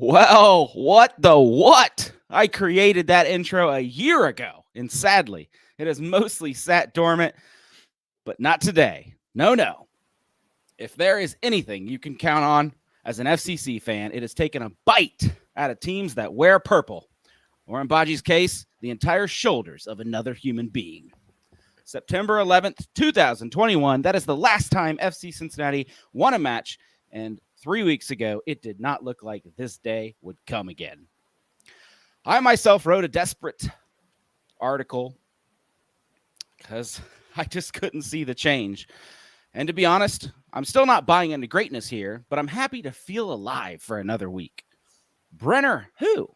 Well, what the what? I created that intro a year ago, and sadly, it has mostly sat dormant, but not today. No, no. If there is anything you can count on as an FCC fan, it has taken a bite out of teams that wear purple, or in Baji's case, the entire shoulders of another human being. September 11th, 2021, that is the last time FC Cincinnati won a match, and 3 weeks ago, it did not look like this day would come again. I myself wrote a desperate article because I just couldn't see the change. And to be honest, I'm still not buying into greatness here, but I'm happy to feel alive for another week. Brenner, who?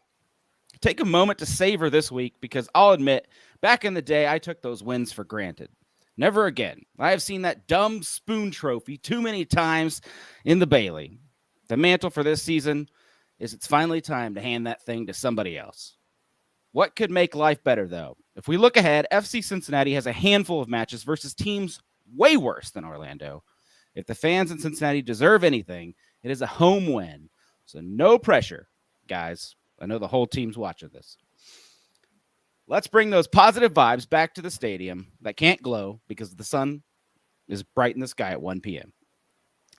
Take a moment to savor this week because I'll admit, back in the day, I took those wins for granted. Never again. I have seen that dumb spoon trophy too many times in the Bailey. The mantle for this season is it's finally time to hand that thing to somebody else. What could make life better, though? If we look ahead, FC Cincinnati has a handful of matches versus teams way worse than Orlando. If the fans in Cincinnati deserve anything, it is a home win. So no pressure, guys. I know the whole team's watching this. Let's bring those positive vibes back to the stadium that can't glow because the sun is bright in the sky at 1 p.m.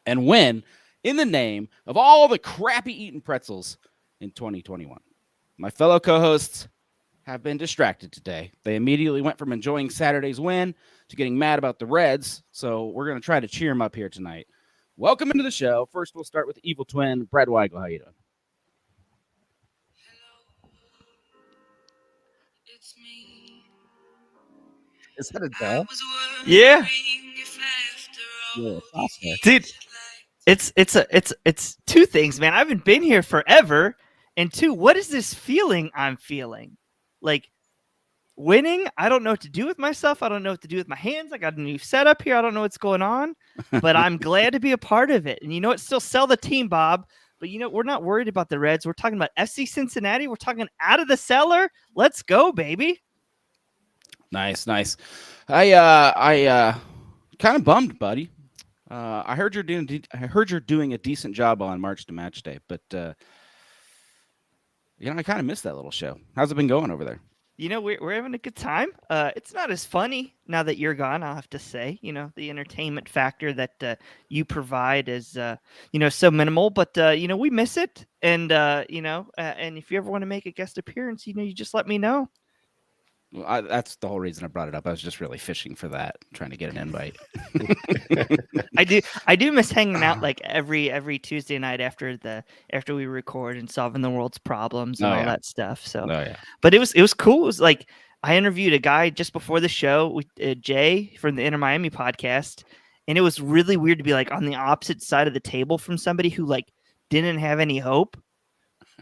and win in the name of all the crappy eaten pretzels in 2021. My fellow co-hosts have been distracted today. They immediately went from enjoying Saturday's win to getting mad about the Reds, so we're going to try to cheer them up here tonight. Welcome into the show. First, we'll start with the evil twin, Brad Weigel. How you doing? Is that a dog? Yeah, Yeah, dude, it's two things, man. I haven't been here forever, and two, what is this feeling I'm feeling? Like winning, I don't know what to do with myself. I don't know what to do with my hands. I got a new setup here. I don't know what's going on, but I'm glad to be a part of it. And you know what? Still sell the team, Bob. But you know, we're not worried about the Reds. We're talking about FC Cincinnati. We're talking out of the cellar. Let's go, baby. Nice. I kind of bummed, buddy. I heard you're doing a decent job on March to Match Day, but I kind of missed that little show. How's it been going over there? You know, we're having a good time. It's not as funny now that you're gone, I'll have to say. You know, the entertainment factor that you provide is, so minimal. But, we miss it. And, and if you ever want to make a guest appearance, you just let me know. Well, that's the whole reason I brought it up. I was just really fishing for that, trying to get an invite. I do miss hanging out like every Tuesday night after we record and solving the world's problems and all that stuff. So, but it was cool. It was like I interviewed a guy just before the show, Jay from the Inter Miami podcast, and it was really weird to be like on the opposite side of the table from somebody who like didn't have any hope,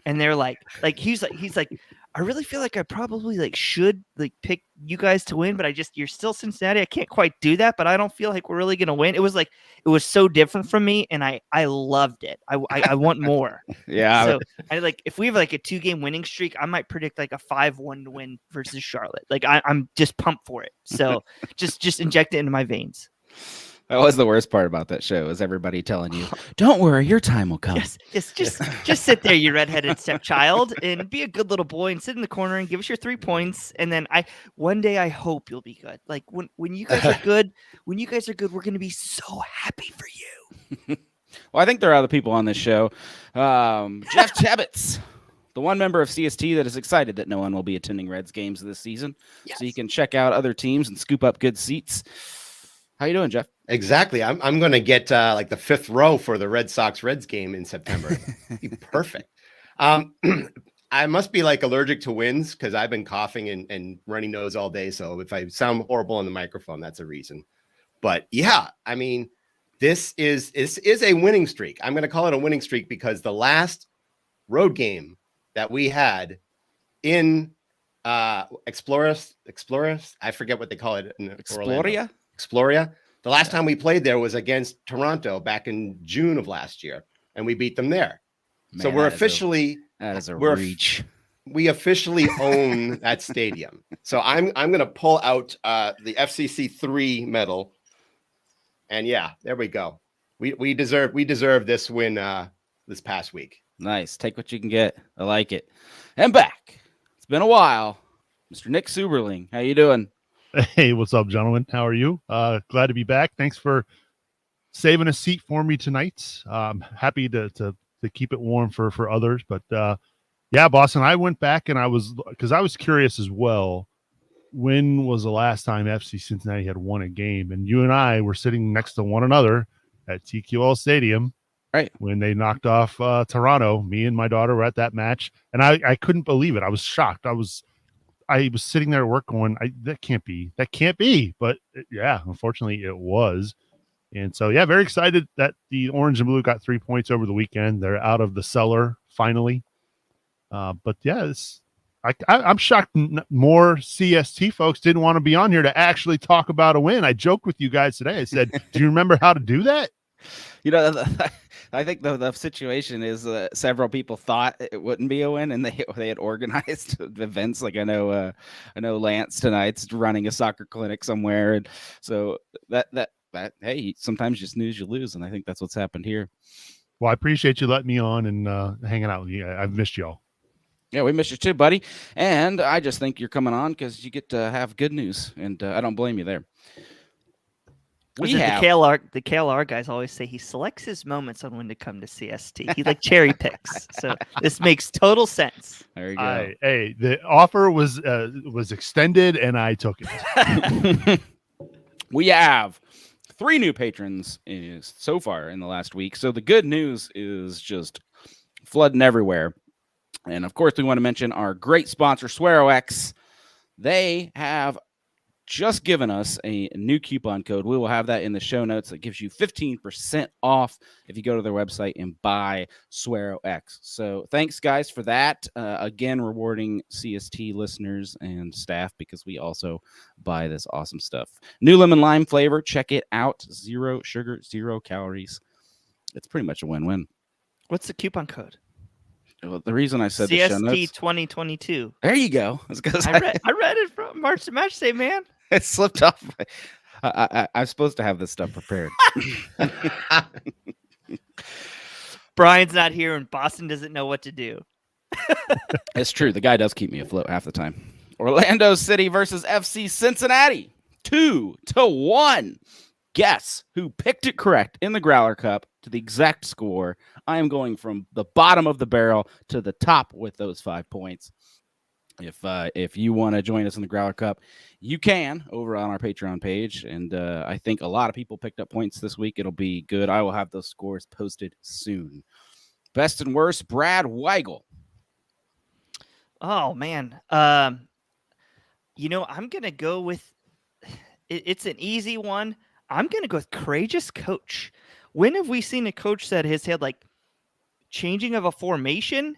and they're like he's like. I really feel like I probably should pick you guys to win, but you're still Cincinnati. I can't quite do that, but I don't feel like we're really going to win. It was so different from me, and I loved it. I want more. Yeah. So if we have a 2-game winning streak, I might predict a 5-1 win versus Charlotte. I'm just pumped for it. So just inject it into my veins. That was the worst part about that show, is everybody telling you, "Don't worry, your time will come." Yes, just sit there, you redheaded stepchild, and be a good little boy, and sit in the corner and give us your 3 points. And then one day I hope you'll be good. Like when you guys are good, we're going to be so happy for you. Well, I think there are other people on this show. Jeff Chebets, the one member of CST that is excited that no one will be attending Reds games this season, so you can check out other teams and scoop up good seats. How you doing, Jeff? Exactly. I'm going to get the 5th row for the Red Sox Reds game in September. Be perfect. I must be allergic to winds because I've been coughing and runny nose all day. So if I sound horrible on the microphone, that's a reason. But yeah, I mean, this is a winning streak. I'm going to call it a winning streak because the last road game that we had in Explorers, I forget what they call it in Exploria. The last time we played there was against Toronto back in June of last year, and we beat them there. Man, so we're officially reach. We officially own that stadium. So I'm going to pull out the FCC 3 medal, and yeah, there we go. We deserve this win this past week. Nice. Take what you can get. I like it. And back. It's been a while. Mr. Nick Suberling, how you doing? Hey, what's up, gentlemen? How are you? Glad to be back. Thanks for saving a seat for me tonight. Happy to keep it warm for others. But yeah, Boston, I went back and I was curious as well. When was the last time FC Cincinnati had won a game? And you and I were sitting next to one another at TQL Stadium, right, when they knocked off Toronto. Me and my daughter were at that match, and I couldn't believe it. I was shocked. I was sitting there at work going, that can't be. But yeah, unfortunately it was. And so, yeah, very excited that the Orange and Blue got 3 points over the weekend. They're out of the cellar finally. But yeah, I'm shocked more CST folks didn't want to be on here to actually talk about a win. I joked with you guys today. I said, do you remember how to do that? I think the situation is several people thought it wouldn't be a win, and they had organized events. Like I know Lance tonight's running a soccer clinic somewhere, and so that hey, sometimes you snooze, you lose, and I think that's what's happened here. Well, I appreciate you letting me on and hanging out with you. I've missed y'all. Yeah, we missed you too, buddy. And I just think you're coming on because you get to have good news, and I don't blame you there. The KLR guys always say he selects his moments on when to come to CST. He cherry picks. So this makes total sense. There you go. Hey, the offer was extended, and I took it. We have 3 new patrons so far in the last week. So the good news is just flooding everywhere. And of course, we want to mention our great sponsor, SwearOX. They have just given us a new coupon code. We will have that in the show notes. That gives you 15% off if you go to their website and buy SwearOX. So thanks, guys, for that. Again, rewarding CST listeners and staff because we also buy this awesome stuff. New lemon lime flavor. Check it out. 0 sugar, 0 calories. It's pretty much a win-win. What's the coupon code? Well, the reason I said CST the show notes, 2022. There you go. I read it from March to Match Day, man. It slipped off. I'm supposed to have this stuff prepared. Brian's not here, and Boston doesn't know what to do. It's true. The guy does keep me afloat half the time. Orlando City versus FC Cincinnati, 2-1. Guess who picked it correct in the Growler Cup to the exact score. I am going from the bottom of the barrel to the top with those 5 points. If you want to join us in the Growler Cup, you can over on our Patreon page. And I think a lot of people picked up points this week. It'll be good. I will have those scores posted soon. Best and worst, Brad Weigel. Oh, man. I'm going to go with it's an easy one. I'm going to go with courageous coach. When have we seen a coach that has had changing of a formation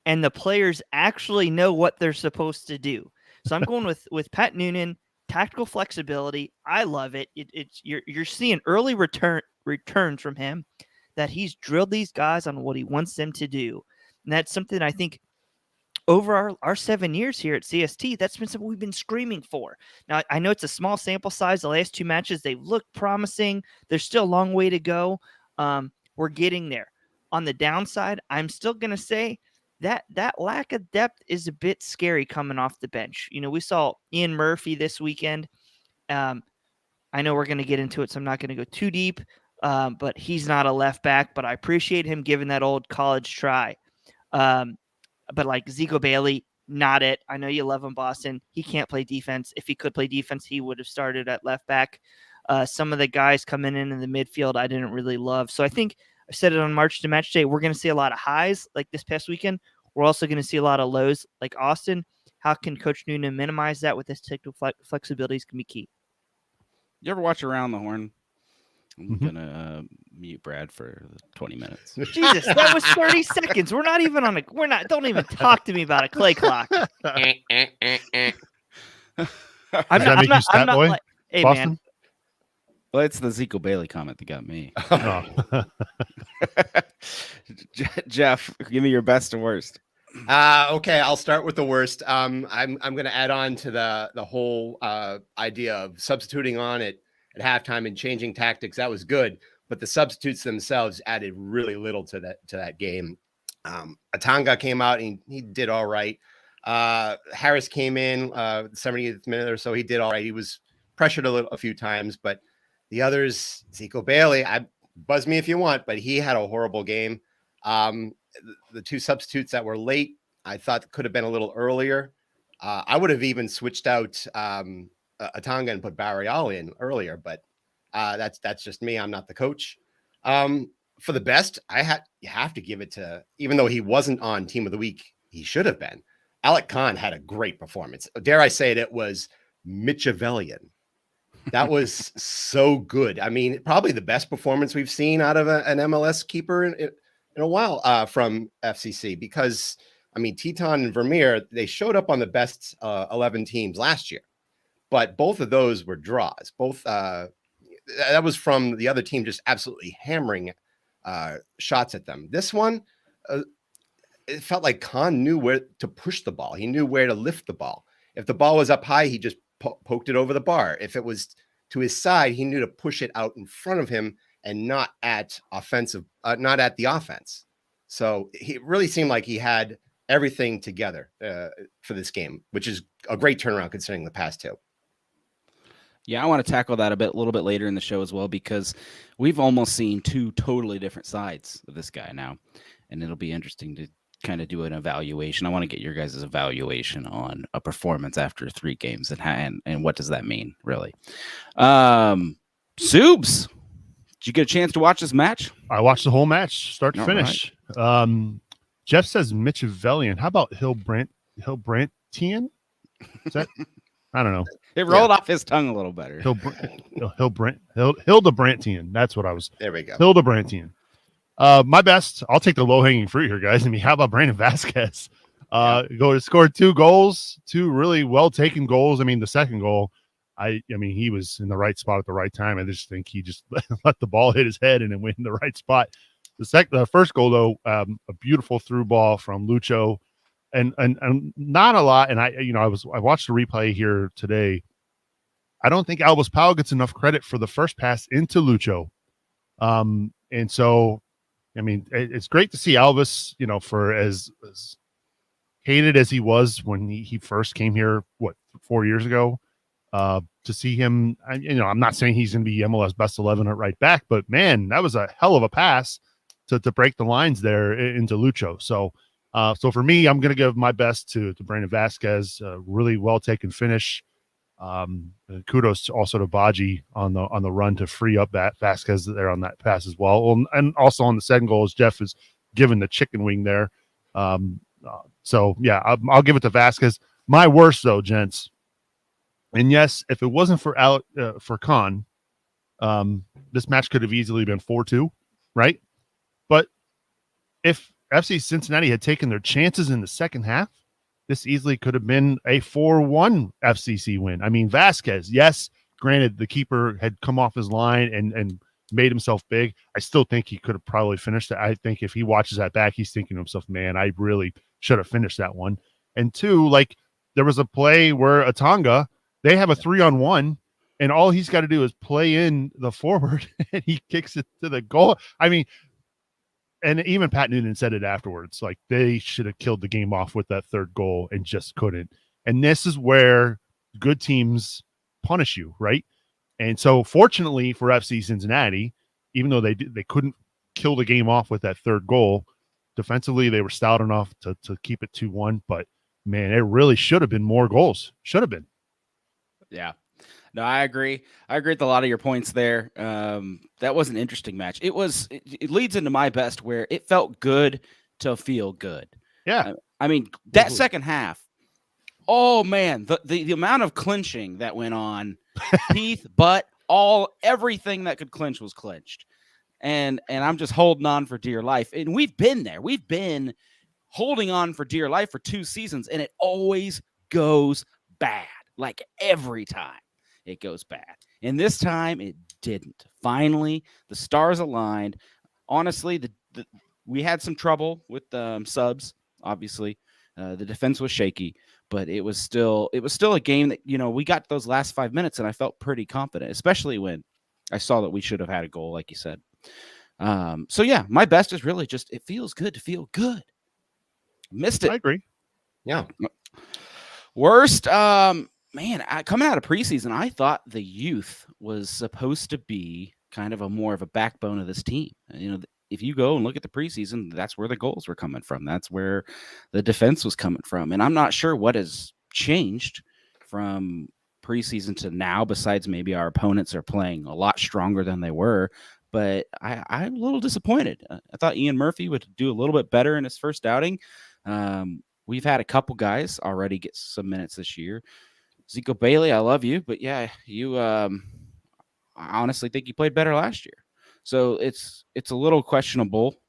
and the players actually know what they're supposed to do? So I'm going with Pat Noonan, tactical flexibility. I love it. You're seeing early returns from him, that he's drilled these guys on what he wants them to do. And that's something I think over our 7 years here at CST, that's been something we've been screaming for. Now, I know it's a small sample size. The last 2 matches, they've looked promising. There's still a long way to go. We're getting there. On the downside, I'm still going to say that lack of depth is a bit scary coming off the bench. We saw Ian Murphy this weekend. I know we're going to get into it, so I'm not going to go too deep, but he's not a left back, but I appreciate him giving that old college try. But Zico Bailey, not it. I know you love him, Boston. He can't play defense. If he could play defense, he would have started at left back. Some of the guys coming in the midfield I didn't really love. So I think I said it on March to Match Day. We're going to see a lot of highs like this past weekend. We're also going to see a lot of lows like Austin. How can Coach Noonan minimize that with his technical flexibility is going to be key. You ever watch Around the Horn? I'm going to mute Brad for 20 minutes. Jesus, that was 30 seconds. We're not even on don't even talk to me about a clay clock. Does that make you stat boy, hey, Boston? Man. Well, it's the Zico Bailey comment that got me. Jeff, give me your best and worst. Okay, I'll start with the worst. I'm going to add on to the whole idea of substituting on at halftime and changing tactics. That was good, but the substitutes themselves added really little to that game. Atanga came out and he did all right. Harris came in 70th minute or so. He did all right. He was pressured a few times, but the others, Zico Bailey, buzz me if you want, but he had a horrible game. The two substitutes that were late, I thought could have been a little earlier. I would have even switched out Atanga and put Barrial in earlier, but that's just me. I'm not the coach. For the best, you have to give it to, even though he wasn't on Team of the Week, he should have been. Alec Khan had a great performance. Dare I say it was Machiavellian. That was so good. I mean, probably the best performance we've seen out of an MLS keeper in a while from FCC, because I mean, Teton and Vermeer, they showed up on the best 11 teams last year, but both of those were draws. Both that was from the other team just absolutely hammering shots at them. This one, it felt like Khan knew where to push the ball. He knew where to lift the ball. If the ball was up high, he just poked it over the bar. If it was to his side, he knew to push it out in front of him and not at the offense. So he really seemed like he had everything together for this game, which is a great turnaround considering the past two. Yeah, I want to tackle that a little bit later in the show as well, because we've almost seen two totally different sides of this guy now, and it'll be interesting to kind of do an evaluation. I want to get your guys' evaluation on a performance after 3 games and what does that mean, really. Subs, did you get a chance to watch this match? I watched the whole match, start to finish. Right. Jeff says Machiavellian. How about Hilbrantian? Is that? I don't know. It rolled off his tongue a little better. Hildebrantian. That's what I was. There we go. Hildebrantian. My best. I'll take the low-hanging fruit here, guys. I mean, how about Brandon Vasquez? Scored 2 goals, 2 really well-taken goals. I mean, the second goal, I mean, he was in the right spot at the right time. I just think he just let the ball hit his head and it went in the right spot. The first goal, though, a beautiful through ball from Lucho. And not a lot. And I watched the replay here today. I don't think Albus Powell gets enough credit for the first pass into Lucho. And so, I mean, it's great to see Albus, for as hated as he was when he first came here, 4 years ago, to see him, I'm not saying he's going to be MLS best 11 at right back, but man, that was a hell of a pass to break the lines there into Lucho. So for me, I'm going to give my best to Brandon Vasquez. Really well taken finish. Kudos also to Baji on the run to free up that Vasquez there on that pass as well. And also on the second goal, as Jeff is given the chicken wing there. So yeah, I'll give it to Vasquez. My worst though, gents. And yes, if it wasn't for Khan, this match could have easily been 4-2, right? But if FC Cincinnati had taken their chances in the second half, this easily could have been a 4-1 FCC win. I mean, Vasquez, yes, granted, the keeper had come off his line and made himself big. I still think he could have probably finished it. I think if he watches that back, he's thinking to himself, man, I really should have finished that one. And 2, there was a play where Atanga, they have a 3-on-1, and all he's got to do is play in the forward, and he kicks it to the goal. I mean, and even Pat Noonan said it afterwards, they should have killed the game off with that third goal and just couldn't. And this is where good teams punish you, right? And so fortunately for FC Cincinnati, even though they couldn't kill the game off with that third goal, defensively they were stout enough to keep it 2-1. But man, it really should have been more goals. Should have been. Yeah. No, I agree. I agree with a lot of your points there. That was an interesting match. It leads into my best, where it felt good to feel good. Yeah. I mean, that second half, oh man, the amount of clinching that went on, teeth, butt, everything that could clinch was clinched. And I'm just holding on for dear life. And we've been there. We've been holding on for dear life for 2 seasons, and it always goes bad. Like every time. It goes bad. And this time it didn't. Finally, the stars aligned. Honestly, we had some trouble with subs, obviously. The defense was shaky, but it was still a game that, we got those last 5 minutes and I felt pretty confident, especially when I saw that we should have had a goal, like you said. So yeah, my best is really just, it feels good to feel good. Missed it. I agree. Yeah. Worst, man, coming out of preseason, I thought the youth was supposed to be kind of more of a backbone of this team. You know, if you go and look at the preseason, that's where the goals were coming from. That's where the defense was coming from. And I'm not sure what has changed from preseason to now, besides maybe our opponents are playing a lot stronger than they were. But I'm a little disappointed. I thought Ian Murphy would do a little bit better in his first outing. We've had a couple guys already get some minutes this year. Zico Bailey, I love you, but yeah, you I honestly think you played better last year. So it's a little questionable.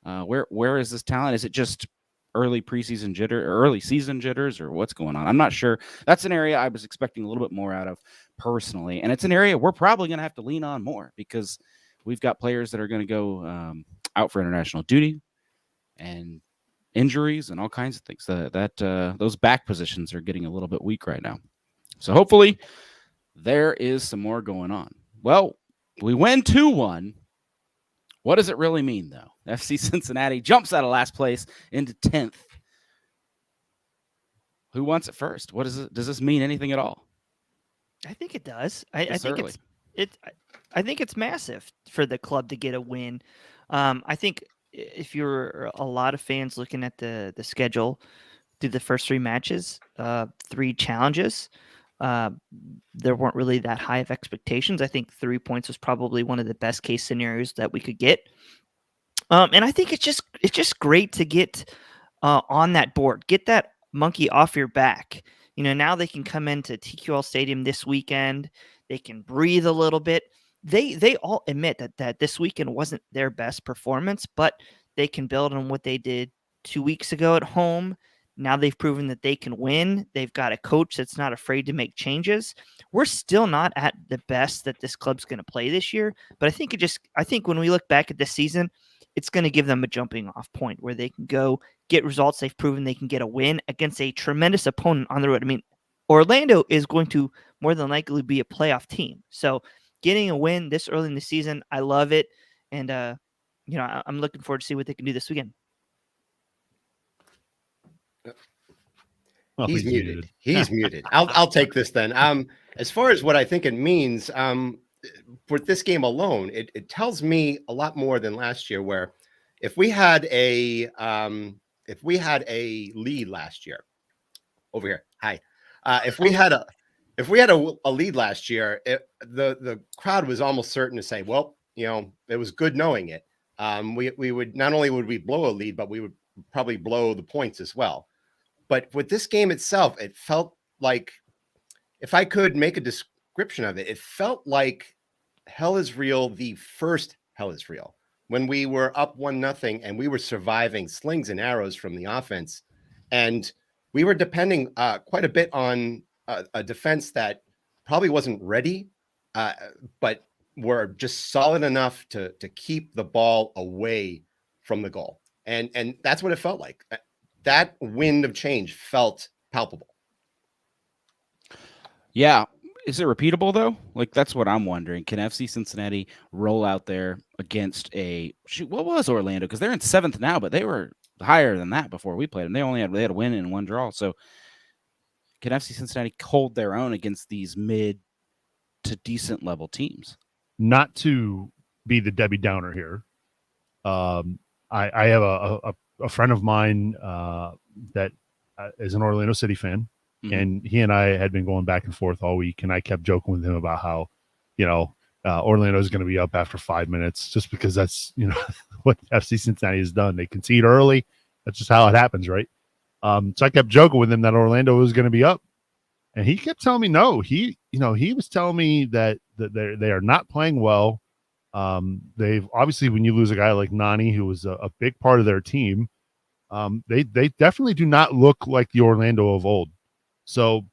Where is this talent? Is it just early preseason early season jitters, or what's going on? I'm not sure. That's an area I was expecting a little bit more out of personally, and it's an area we're probably going to have to lean on more because we've got players that are going to go out for international duty and injuries and all kinds of things. Those back positions are getting a little bit weak right now. So hopefully there is some more going on. Well, we win 2-1. What does it really mean, though? FC Cincinnati jumps out of last place into 10th. Who wants it first? What is it? Does this mean anything at all? I think it does. I think I think it's massive for the club to get a win. I think if you're a lot of fans looking at the schedule through the first 3 matches, 3 challenges, there weren't really that high of expectations. I think 3 points was probably one of the best case scenarios that we could get. And I think it's just great to get on that board, get that monkey off your back. You know, now they can come into TQL Stadium this weekend. They can breathe a little bit. They all admit that this weekend wasn't their best performance, but they can build on what they did 2 weeks ago at home. Now they've proven that they can win. They've got a coach that's not afraid to make changes. We're still not at the best that this club's going to play this year, but I think when we look back at this season, it's going to give them a jumping off point where they can go get results. They've proven they can get a win against a tremendous opponent on the road. I mean, Orlando is going to more than likely be a playoff team. So getting a win this early in the season, I love it. And, I'm looking forward to see what they can do this weekend. He's muted. He's muted. I'll take this then. As far as what I think it means, for this game alone, it tells me a lot more than last year, where if we had a lead last year over here. Hi. If we had a lead last year, the crowd was almost certain to say, well, it was good knowing it. We would not only would we blow a lead, but we would probably blow the points as well. But with this game itself, it felt like, if I could make a description of it, it felt like Hell is Real, the first Hell is Real, when we were up 1-0 and we were surviving slings and arrows from the offense. And we were depending quite a bit on a defense that probably wasn't ready, but were just solid enough to keep the ball away from the goal. And that's what it felt like. That wind of change felt palpable. Yeah. Is it repeatable, though? Like, that's what I'm wondering. Can FC Cincinnati roll out there against what was Orlando? Because they're in 7th now, but they were higher than that before we played them. They had a win and 1 draw. So can FC Cincinnati hold their own against these mid to decent level teams? Not to be the Debbie Downer here. I have a friend of mine that is an Orlando City fan. Mm-hmm. And he and I had been going back and forth all week, and I kept joking with him about how, Orlando is going to be up after 5 minutes, just because that's, what FC Cincinnati has done. They concede early. That's just how it happens, right? So I kept joking with him that Orlando was going to be up, and he kept telling me no. He was telling me that they are not playing well. They've obviously, when you lose a guy like Nani, who was a big part of their team, they definitely do not look like the Orlando of old. So,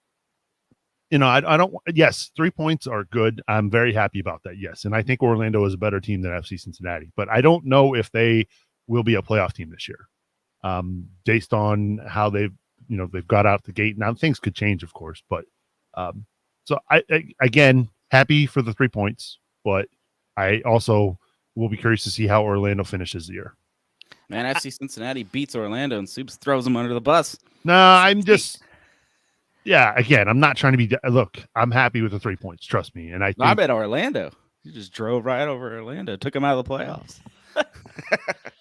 I don't. Yes, 3 points are good. I'm very happy about that. Yes, and I think Orlando is a better team than FC Cincinnati. But I don't know if they will be a playoff team this year, based on how they've got out the gate. Now things could change, of course. But so I again happy for the 3 points, but I also will be curious to see how Orlando finishes the year. Man, FC Cincinnati beats Orlando and Soups throws them under the bus. No, I'm just. Yeah, again, I'm not trying to be. Look, I'm happy with the 3 points. Trust me, and I bet Orlando. You just drove right over Orlando, took them out of the playoffs.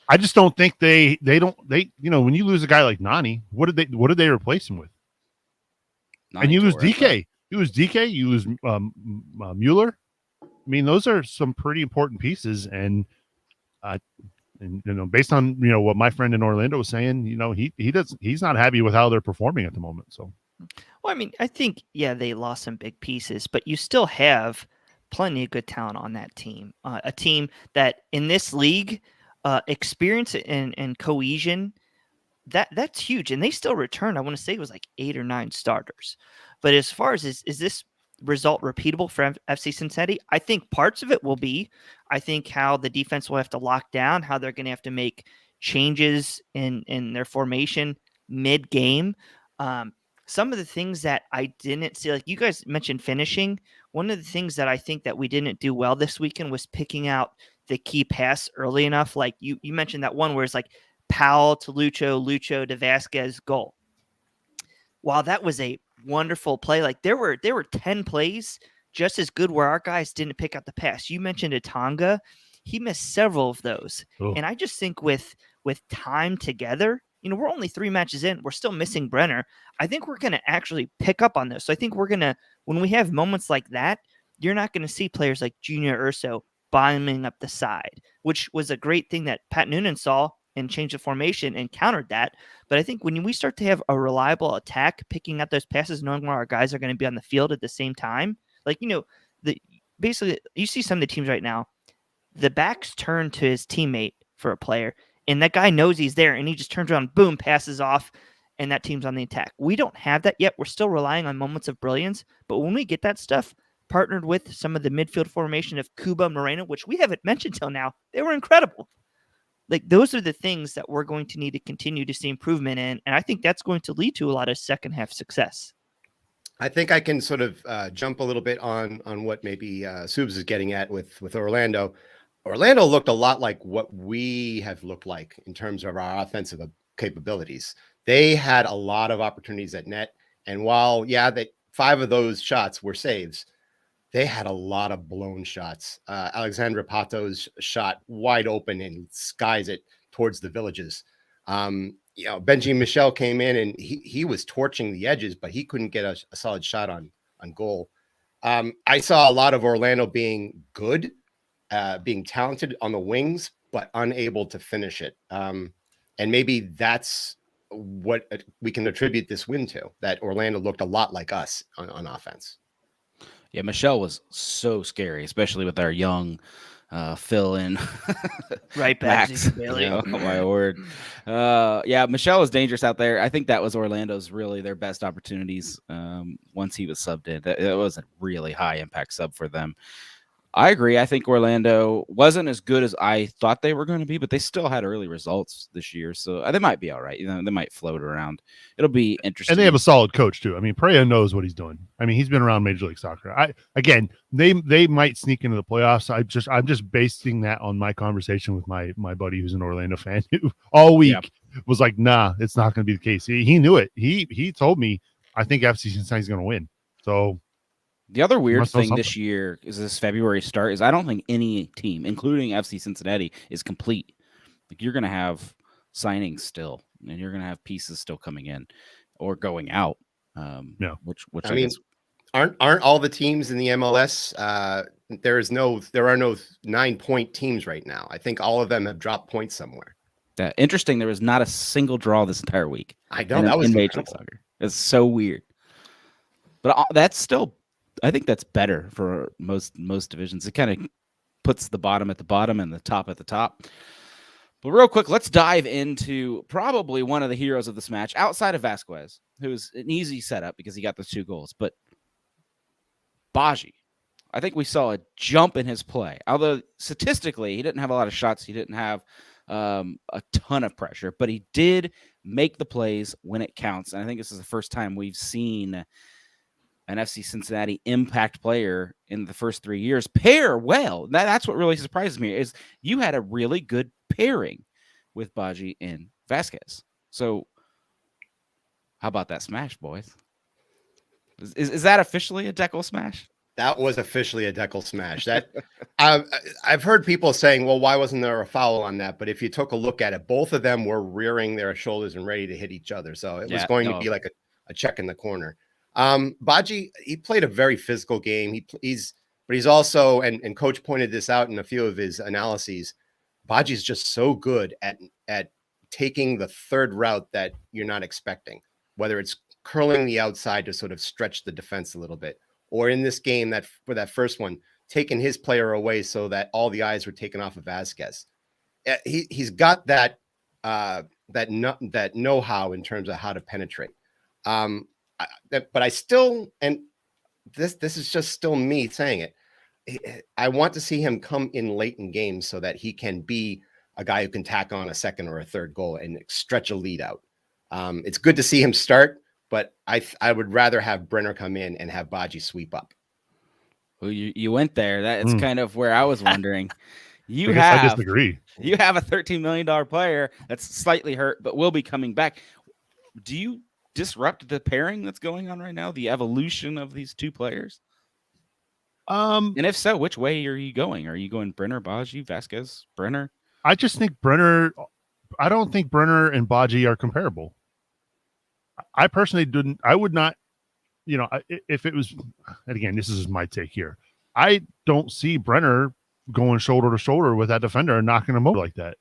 I just don't think they when you lose a guy like Nani, what did they replace him with? And you lose DK. You lose DK. You lose Mueller. I mean, those are some pretty important pieces, and based on what my friend in Orlando was saying, he's not happy with how they're performing at the moment. So, well, I mean, I think they lost some big pieces, but you still have plenty of good talent on that team. A team that in this league, experience and cohesion, that's huge. And they still returned, I want to say it was like 8 or 9 starters. But as far as is this result repeatable for FC Cincinnati? I think parts of it will be. I think how the defense will have to lock down, how they're going to have to make changes in their formation mid-game. Some of the things that I didn't see, like you guys mentioned finishing, one of the things that I think that we didn't do well this weekend was picking out the key pass early enough. Like you mentioned that one where it's like Powell to Lucho to Vasquez goal. While that was a wonderful play, like there were 10 plays just as good where our guys didn't pick out the pass. You mentioned Atanga. He missed several of those. Oh. And I just think with time together, we're only 3 matches in. We're still missing Brenner. I think we're going to actually pick up on this. So I think we're going to, when we have moments like that, you're not going to see players like Junior Urso bombing up the side, which was a great thing that Pat Noonan saw and changed the formation and countered that. But I think when we start to have a reliable attack, picking up those passes, knowing where our guys are going to be on the field at the same time, like, basically you see some of the teams right now, the backs turn to his teammate for a player, and that guy knows he's there, and he just turns around, boom, passes off, and that team's on the attack. We don't have that yet. We're still relying on moments of brilliance, but when we get that stuff partnered with some of the midfield formation of Cuba, Moreno, which we haven't mentioned till now, they were incredible. Like, those are the things that we're going to need to continue to see improvement in, and I think that's going to lead to a lot of second half success. I think I can sort of jump a little bit on what maybe Subs is getting at with Orlando. Orlando looked a lot like what we have looked like in terms of our offensive capabilities. They had a lot of opportunities at net, and while 5 of those shots were saves, they had a lot of blown shots. Alexandra Pato's shot wide open and skies it towards the Villages. Benji Michel came in and he was torching the edges, but he couldn't get a solid shot on goal. I saw a lot of Orlando being good, being talented on the wings, but unable to finish it. And maybe that's what we can attribute this win to, that Orlando looked a lot like us on offense. Yeah, Michelle was so scary, especially with our young fill-in right back. Oh my word. Michelle was dangerous out there. I think that was Orlando's really their best opportunities once he was subbed in. It was a really high impact sub for them. I agree. I think Orlando wasn't as good as I thought they were going to be, but they still had early results this year. So they might be all right. They might float around. It'll be interesting. And they have a solid coach too. I mean, Perea knows what he's doing. I mean, he's been around Major League Soccer. They might sneak into the playoffs. I'm just basing that on my conversation with my buddy who's an Orlando fan who all week was like, nah, it's not going to be the case. He knew it. He told me, I think FC Cincinnati's going to win. So the other weird thing this year is this February start is I don't think any team, including FC Cincinnati, is complete. Like, you're going to have signings still, and you're going to have pieces still coming in or going out. Which I mean, aren't all the teams in the MLS? There are no 9-point teams right now. I think all of them have dropped points somewhere. Interesting. There was not a single draw this entire week. I know that was in Major League Soccer. It's so weird, but that's still. I think that's better for most divisions. It kind of puts the bottom at the bottom and the top at the top. But real quick, let's dive into probably one of the heroes of this match outside of Vasquez, who's an easy setup because he got those 2 goals. But Baji, I think we saw a jump in his play. Although statistically, he didn't have a lot of shots. He didn't have a ton of pressure, but he did make the plays when it counts. And I think this is the first time we've seen an FC Cincinnati impact player in the first 3 years pair well. That's what really surprises me is you had a really good pairing. with Baji and Vasquez. So how about that smash, boys? Is that officially a Dekel smash? That was officially a Dekel smash. That I've heard people saying, well, why wasn't there a foul on that? But if you took a look at it, both of them were rearing their shoulders and ready to hit each other. So it was going to be like a check in the corner. Baji, he played a very physical game. But he's also, and Coach pointed this out in a few of his analyses, Baji's just so good at taking the third route that you're not expecting, whether it's curling the outside to sort of stretch the defense a little bit, or in this game for that first one, taking his player away so that all the eyes were taken off of Vasquez. He's got that know-how in terms of how to penetrate. But I still, and this is just still me saying it, I want to see him come in late in games so that he can be a guy who can tack on a second or a third goal and stretch a lead out. It's good to see him start, but I would rather have Brenner come in and have Baji sweep up. Well, you went there. That's kind of where I was wondering. I disagree. You have a $13 million player that's slightly hurt, but will be coming back. Do you disrupt the pairing that's going on right now? The evolution of these two players? And if so, which way are you going? Are you going Brenner, Baji, Vasquez, Brenner? I just think I don't think Brenner and Baji are comparable. I personally I would not, if it was, and again, this is my take here. I don't see Brenner going shoulder to shoulder with that defender and knocking him over like that.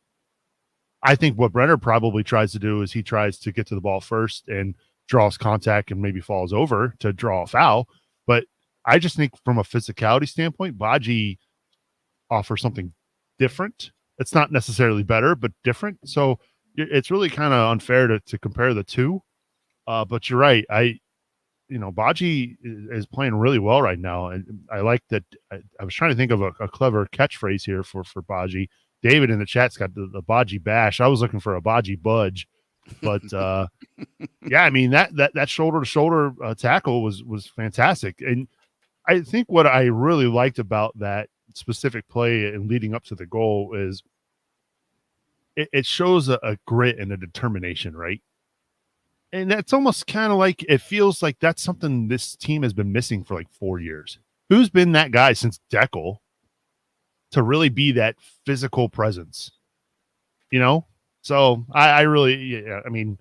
I think what Brenner probably tries to do is he tries to get to the ball first and draws contact and maybe falls over to draw a foul. But I just think from a physicality standpoint, Baji offers something different. It's not necessarily better, but different. So it's really kind of unfair to compare the two. But you're right. Baji is playing really well right now. And I like that. I was trying to think of a clever catchphrase here for Baji. David in the chat's got the Baji bash. I was looking for a Baji budge, but yeah, I mean that shoulder to shoulder tackle was fantastic. And I think what I really liked about that specific play and leading up to the goal is it shows a grit and a determination, right? And that's almost kind of like, it feels like that's something this team has been missing for like 4 years. Who's been that guy since Dekel to really be that physical presence? So I really, I mean,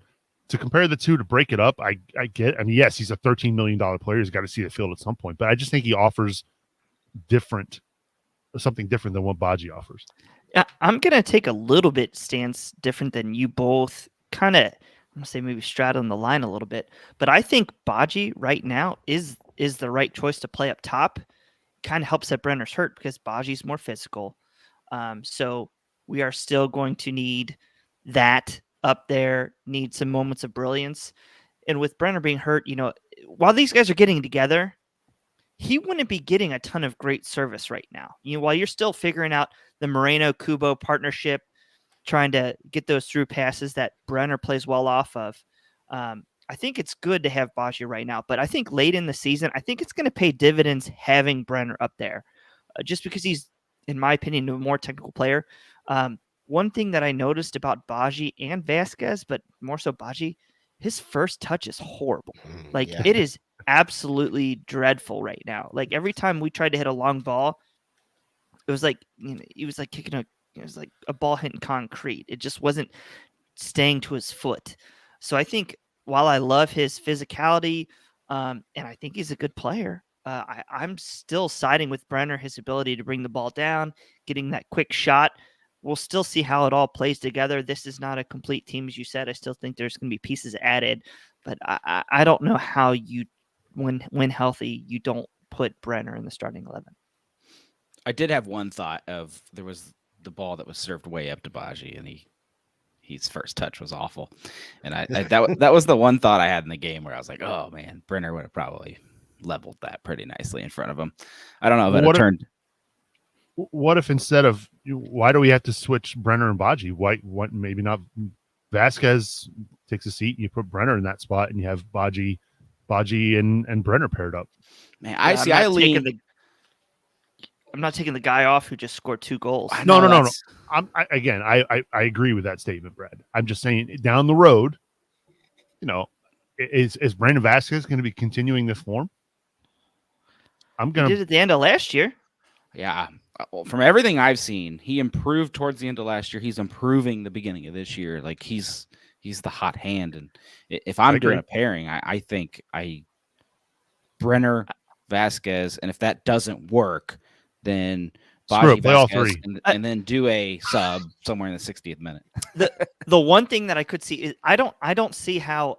to compare the two, to break it up, I yes, he's a $13 million player. He's got to see the field at some point, but I just think he offers something different than what Baji offers. I'm going to take a little bit stance different than you both, kind of, I'm going to say maybe straddling the line a little bit, but I think Baji right now is the right choice to play up top. Kind of helps that Brenner's hurt because Baji's more physical. So we are still going to need that up there, need some moments of brilliance. And with Brenner being hurt, while these guys are getting together, he wouldn't be getting a ton of great service right now. While you're still figuring out the Moreno-Kubo partnership, trying to get those through passes that Brenner plays well off of. I think it's good to have Baji right now, but I think late in the season, I think it's going to pay dividends having Brenner up there, just because he's, in my opinion, a more technical player. One thing that I noticed about Baji and Vasquez, but more so Baji, his first touch is horrible. It is absolutely dreadful right now. Like every time we tried to hit a long ball, it was like, he was like kicking it was like a ball hitting concrete. It just wasn't staying to his foot. So I think while I love his physicality, and I think he's a good player, I'm still siding with Brenner, his ability to bring the ball down, getting that quick shot. We'll still see how it all plays together. This is not a complete team, as you said. I still think there's going to be pieces added, but I don't know how when healthy, you don't put Brenner in the starting 11. I did have one thought of, there was the ball that was served way up to Baji, and his first touch was awful. And that was the one thought I had in the game where I was like, oh man, Brenner would have probably leveled that pretty nicely in front of him. I don't know, but what if instead of, why do we have to switch Brenner and Baji? Why maybe not Vasquez takes a seat and you put Brenner in that spot and you have Baji and Brenner paired up? Man, I lean. not taking the guy off who just scored 2 goals. No. I agree with that statement, Brad. I'm just saying down the road, is Brandon Vasquez going to be continuing this form? He did at the end of last year. Yeah. Well, from everything I've seen, he improved towards the end of last year. He's improving the beginning of this year. Like he's the hot hand. And if I'm doing a pairing, I think Brenner, Vasquez, and if that doesn't work, then play all three, and then do a sub somewhere in the 60th minute. The one thing that I could see is I don't see how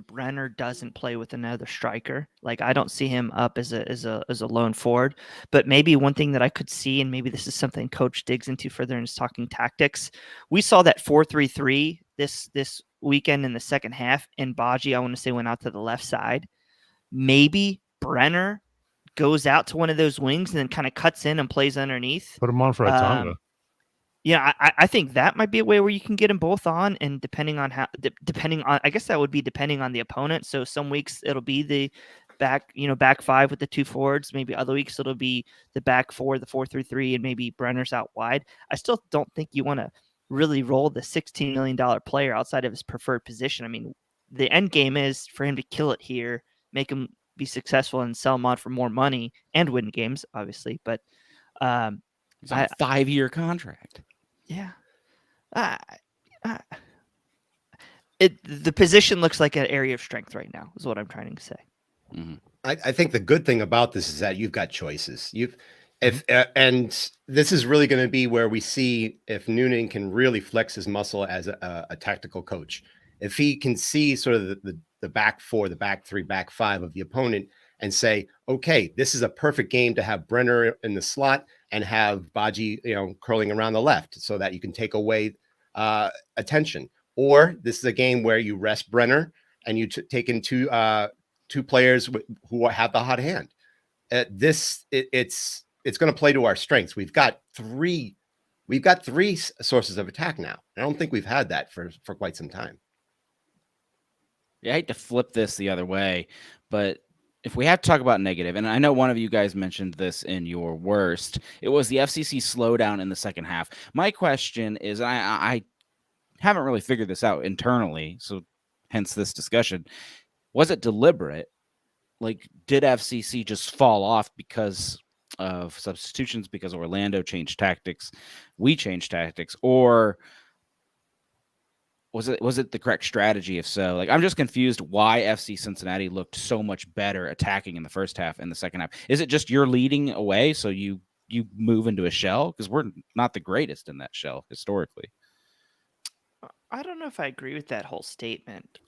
Brenner doesn't play with another striker. Like I don't see him up as a lone forward. But maybe one thing that I could see, and maybe this is something Coach digs into further in his talking tactics. We saw that 4-3-3 this weekend in the second half, and Baji, I want to say, went out to the left side. Maybe Brenner goes out to one of those wings and then kind of cuts in and plays underneath. Put him on for a Tonga. Yeah, I think that might be a way where you can get them both on, and depending on, I guess that would be depending on the opponent. So some weeks it'll be the back 5 with the 2 forwards. Maybe other weeks it'll be the back 4, the 4-3-3, and maybe Brenner's out wide. I still don't think you want to really roll the $16 million player outside of his preferred position. I mean, the end game is for him to kill it here, make him be successful and sell him on for more money and win games, obviously. But he's on a 5-year contract. Yeah. The position looks like an area of strength right now, is what I'm trying to say. Mm-hmm. I think the good thing about this is that you've got choices. And this is really going to be where we see if Noonan can really flex his muscle as a tactical coach. If he can see sort of the back 4, the back 3, back 5 of the opponent and say, okay, this is a perfect game to have Brenner in the slot and have Baji, curling around the left so that you can take away attention. Or this is a game where you rest Brenner and you take in two players who have the hot hand. It's going to play to our strengths. We've got three sources of attack now. I don't think we've had that for quite some time. Yeah, I hate to flip this the other way, but if we have to talk about negative, and I know one of you guys mentioned this in your worst, it was the FCC slowdown in the second half. My question is, I haven't really figured this out internally, so hence this discussion. Was it deliberate? Like, did FCC just fall off because of substitutions, because Orlando changed tactics, we changed tactics, or was it the correct strategy? If so, like, I'm just confused why FC Cincinnati looked so much better attacking in the first half and the second half. Is it just you're leading away, so you move into a shell? Because we're not the greatest in that shell historically. I don't know if I agree with that whole statement.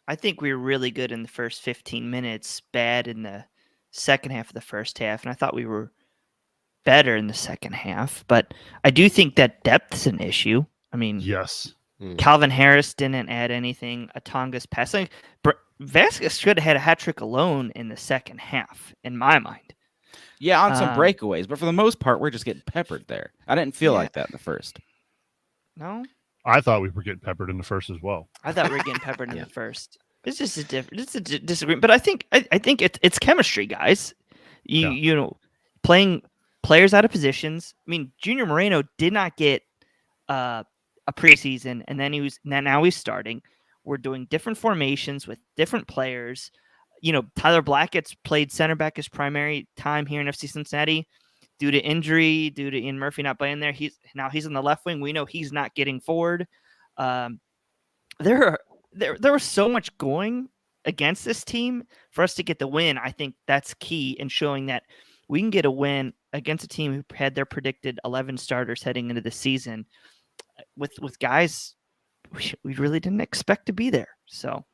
I think we were really good in the first 15 minutes, bad in the second half of the first half, and I thought we were better in the second half. But I do think that depth's an issue. I mean, yes. Calvin Harris didn't add anything. Atonga's passing. Vasquez should have had a hat trick alone in the second half, in my mind. Yeah, on some breakaways, but for the most part, we're just getting peppered there. I didn't feel like that in the first. No? I thought we were getting peppered in the first as well. I thought we were getting peppered in the first. It's just it's a disagreement. But I think it's chemistry, guys. Playing players out of positions. I mean, Junior Moreno did not get a preseason, and then now he's starting. We're doing different formations with different players. Tyler Blackett's played center back his primary time here in FC Cincinnati due to injury, due to Ian Murphy not playing there. He's on the left wing. We know he's not getting forward. There was so much going against this team for us to get the win. I think that's key in showing that we can get a win against a team who had their predicted 11 starters heading into the season with guys we really didn't expect to be there. So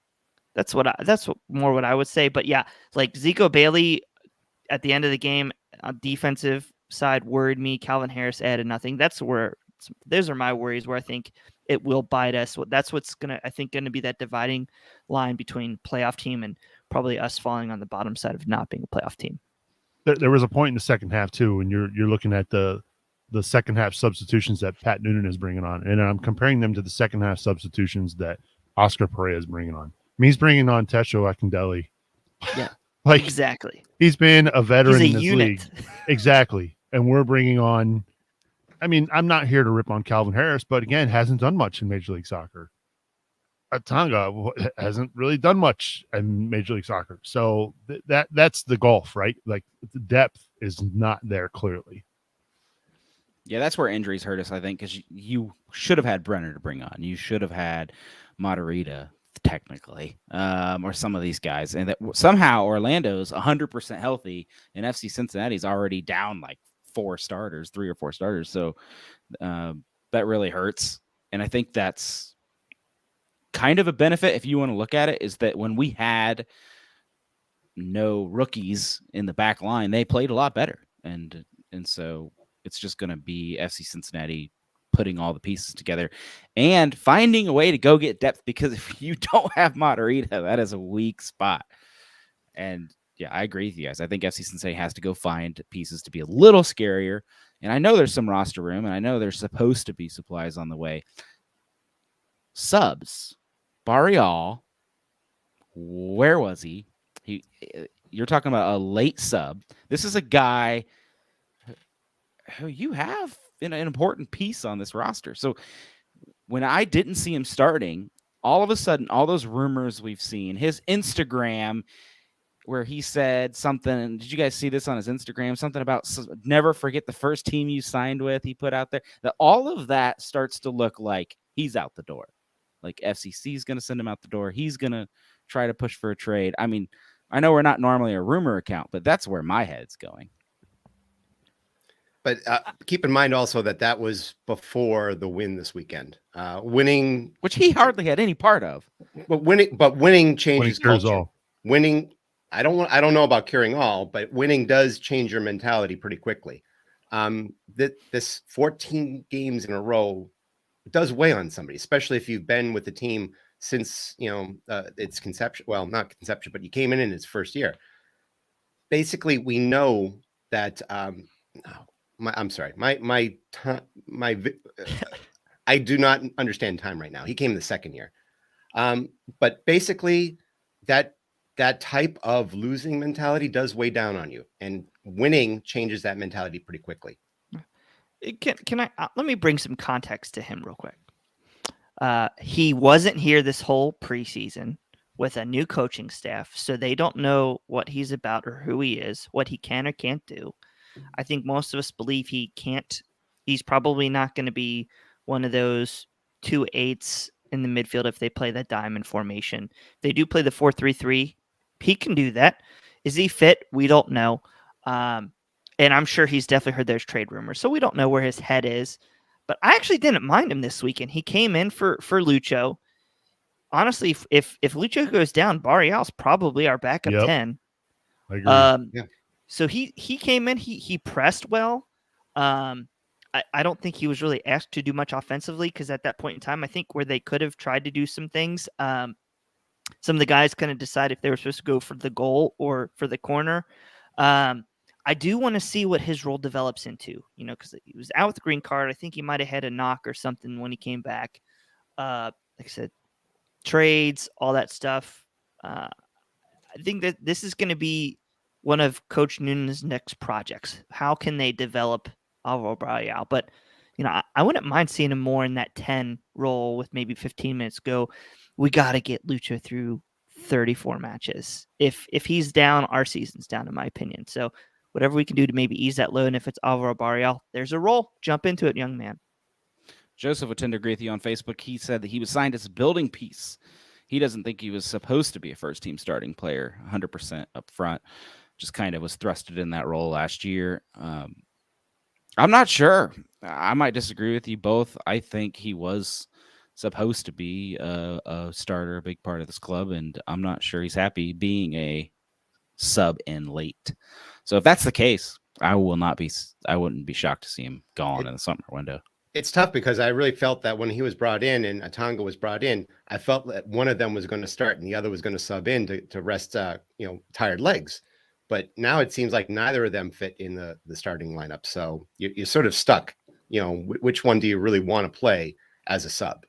that's what I would say. But yeah, like Zico Bailey at the end of the game on defensive side worried me. Calvin Harris added nothing. Those are my worries where I think it will bite us. That's what's going to be that dividing line between playoff team and probably us falling on the bottom side of not being a playoff team. There was a point in the second half too, when you're looking at the second half substitutions that Pat Noonan is bringing on, and I'm comparing them to the second half substitutions that Oscar Pereira is bringing on. I mean, he's bringing on Tesho Akindele. Yeah, like exactly. He's been a veteran in this unit. league. Exactly. and we're bringing on. I mean, I'm not here to rip on Calvin Harris, but again, hasn't done much in Major League Soccer. Tonga hasn't really done much in Major League Soccer. So that's the gulf, right? Like the depth is not there clearly. Yeah, that's where injuries hurt us, I think, because you should have had Brenner to bring on. You should have had Matarrita, technically, or some of these guys. And that somehow Orlando's 100% healthy, and FC Cincinnati's already down like 3 or 4 starters. So that really hurts. And I think that's kind of a benefit, if you want to look at it, is that when we had no rookies in the back line, they played a lot better. And so it's just going to be FC Cincinnati putting all the pieces together and finding a way to go get depth, because if you don't have Matarrita, that is a weak spot. And yeah, I agree with you guys. I think FC Cincinnati has to go find pieces to be a little scarier. And I know there's some roster room, and I know there's supposed to be supplies on the way. Subs. Barrial, where was he? You're talking about a late sub. This is a guy who you have an important piece on this roster. So when I didn't see him starting, all of a sudden, all those rumors we've seen, his Instagram, where he said something, did you guys see this on his Instagram? Something about never forget the first team you signed with, he put out there. That all of that starts to look like he's out the door. Like FCC is going to send him out the door. He's going to try to push for a trade. I mean, I know we're not normally a rumor account, but that's where my head's going. But keep in mind also that was before the win this weekend. Winning, which he hardly had any part of. But winning changes culture. All. Winning, I don't know about curing all, but winning does change your mentality pretty quickly. This 14 games in a row does weigh on somebody, especially if you've been with the team since its conception. Well, not conception, but you came in its first year. Basically, we know that. I'm sorry. My I do not understand time right now. He came the second year, but basically that type of losing mentality does weigh down on you, and winning changes that mentality pretty quickly. Can I let me bring some context to him real quick. He wasn't here this whole preseason with a new coaching staff, so they don't know what he's about or who he is, what he can or can't do. I think most of us believe he can't. He's probably not going to be one of those 2-8s in the midfield if they play that diamond formation. They do play the 4-3-3. He can do that. Is he fit? We don't know. And I'm sure he's definitely heard there's trade rumors, so we don't know where his head is. But I actually didn't mind him this weekend. He came in for Lucho. Honestly, if Lucho goes down, Barrial's probably our backup 10. I agree. Yeah. So he came in, he pressed well. I don't think he was really asked to do much offensively, because at that point in time, I think where they could have tried to do some things, some of the guys kind of decide if they were supposed to go for the goal or for the corner. I do want to see what his role develops into, because he was out with the green card. I think he might have had a knock or something when he came back. Like I said, trades, all that stuff. I think that this is going to be one of Coach Noonan's next projects. How can they develop Alvaro Barrial? But, I wouldn't mind seeing him more in that 10 role with maybe 15 minutes go. We got to get Lucho through 34 matches. If he's down, our season's down, in my opinion. So whatever we can do to maybe ease that load, and if it's Alvaro Barrial, there's a role. Jump into it, young man. Joseph would tend to agree with you on Facebook. He said that he was signed as a building piece. He doesn't think he was supposed to be a first-team starting player 100% up front. Just kind of was thrusted in that role last year. I'm not sure. I might disagree with you both. I think he was supposed to be a starter, a big part of this club, and I'm not sure he's happy being a sub in late. So if that's the case, I wouldn't be shocked to see him gone in the summer window. It's tough because I really felt that when he was brought in and Atanga was brought in, I felt that one of them was going to start and the other was going to sub in to rest, tired legs. But now it seems like neither of them fit in the starting lineup. So you're sort of stuck. Which one do you really want to play as a sub?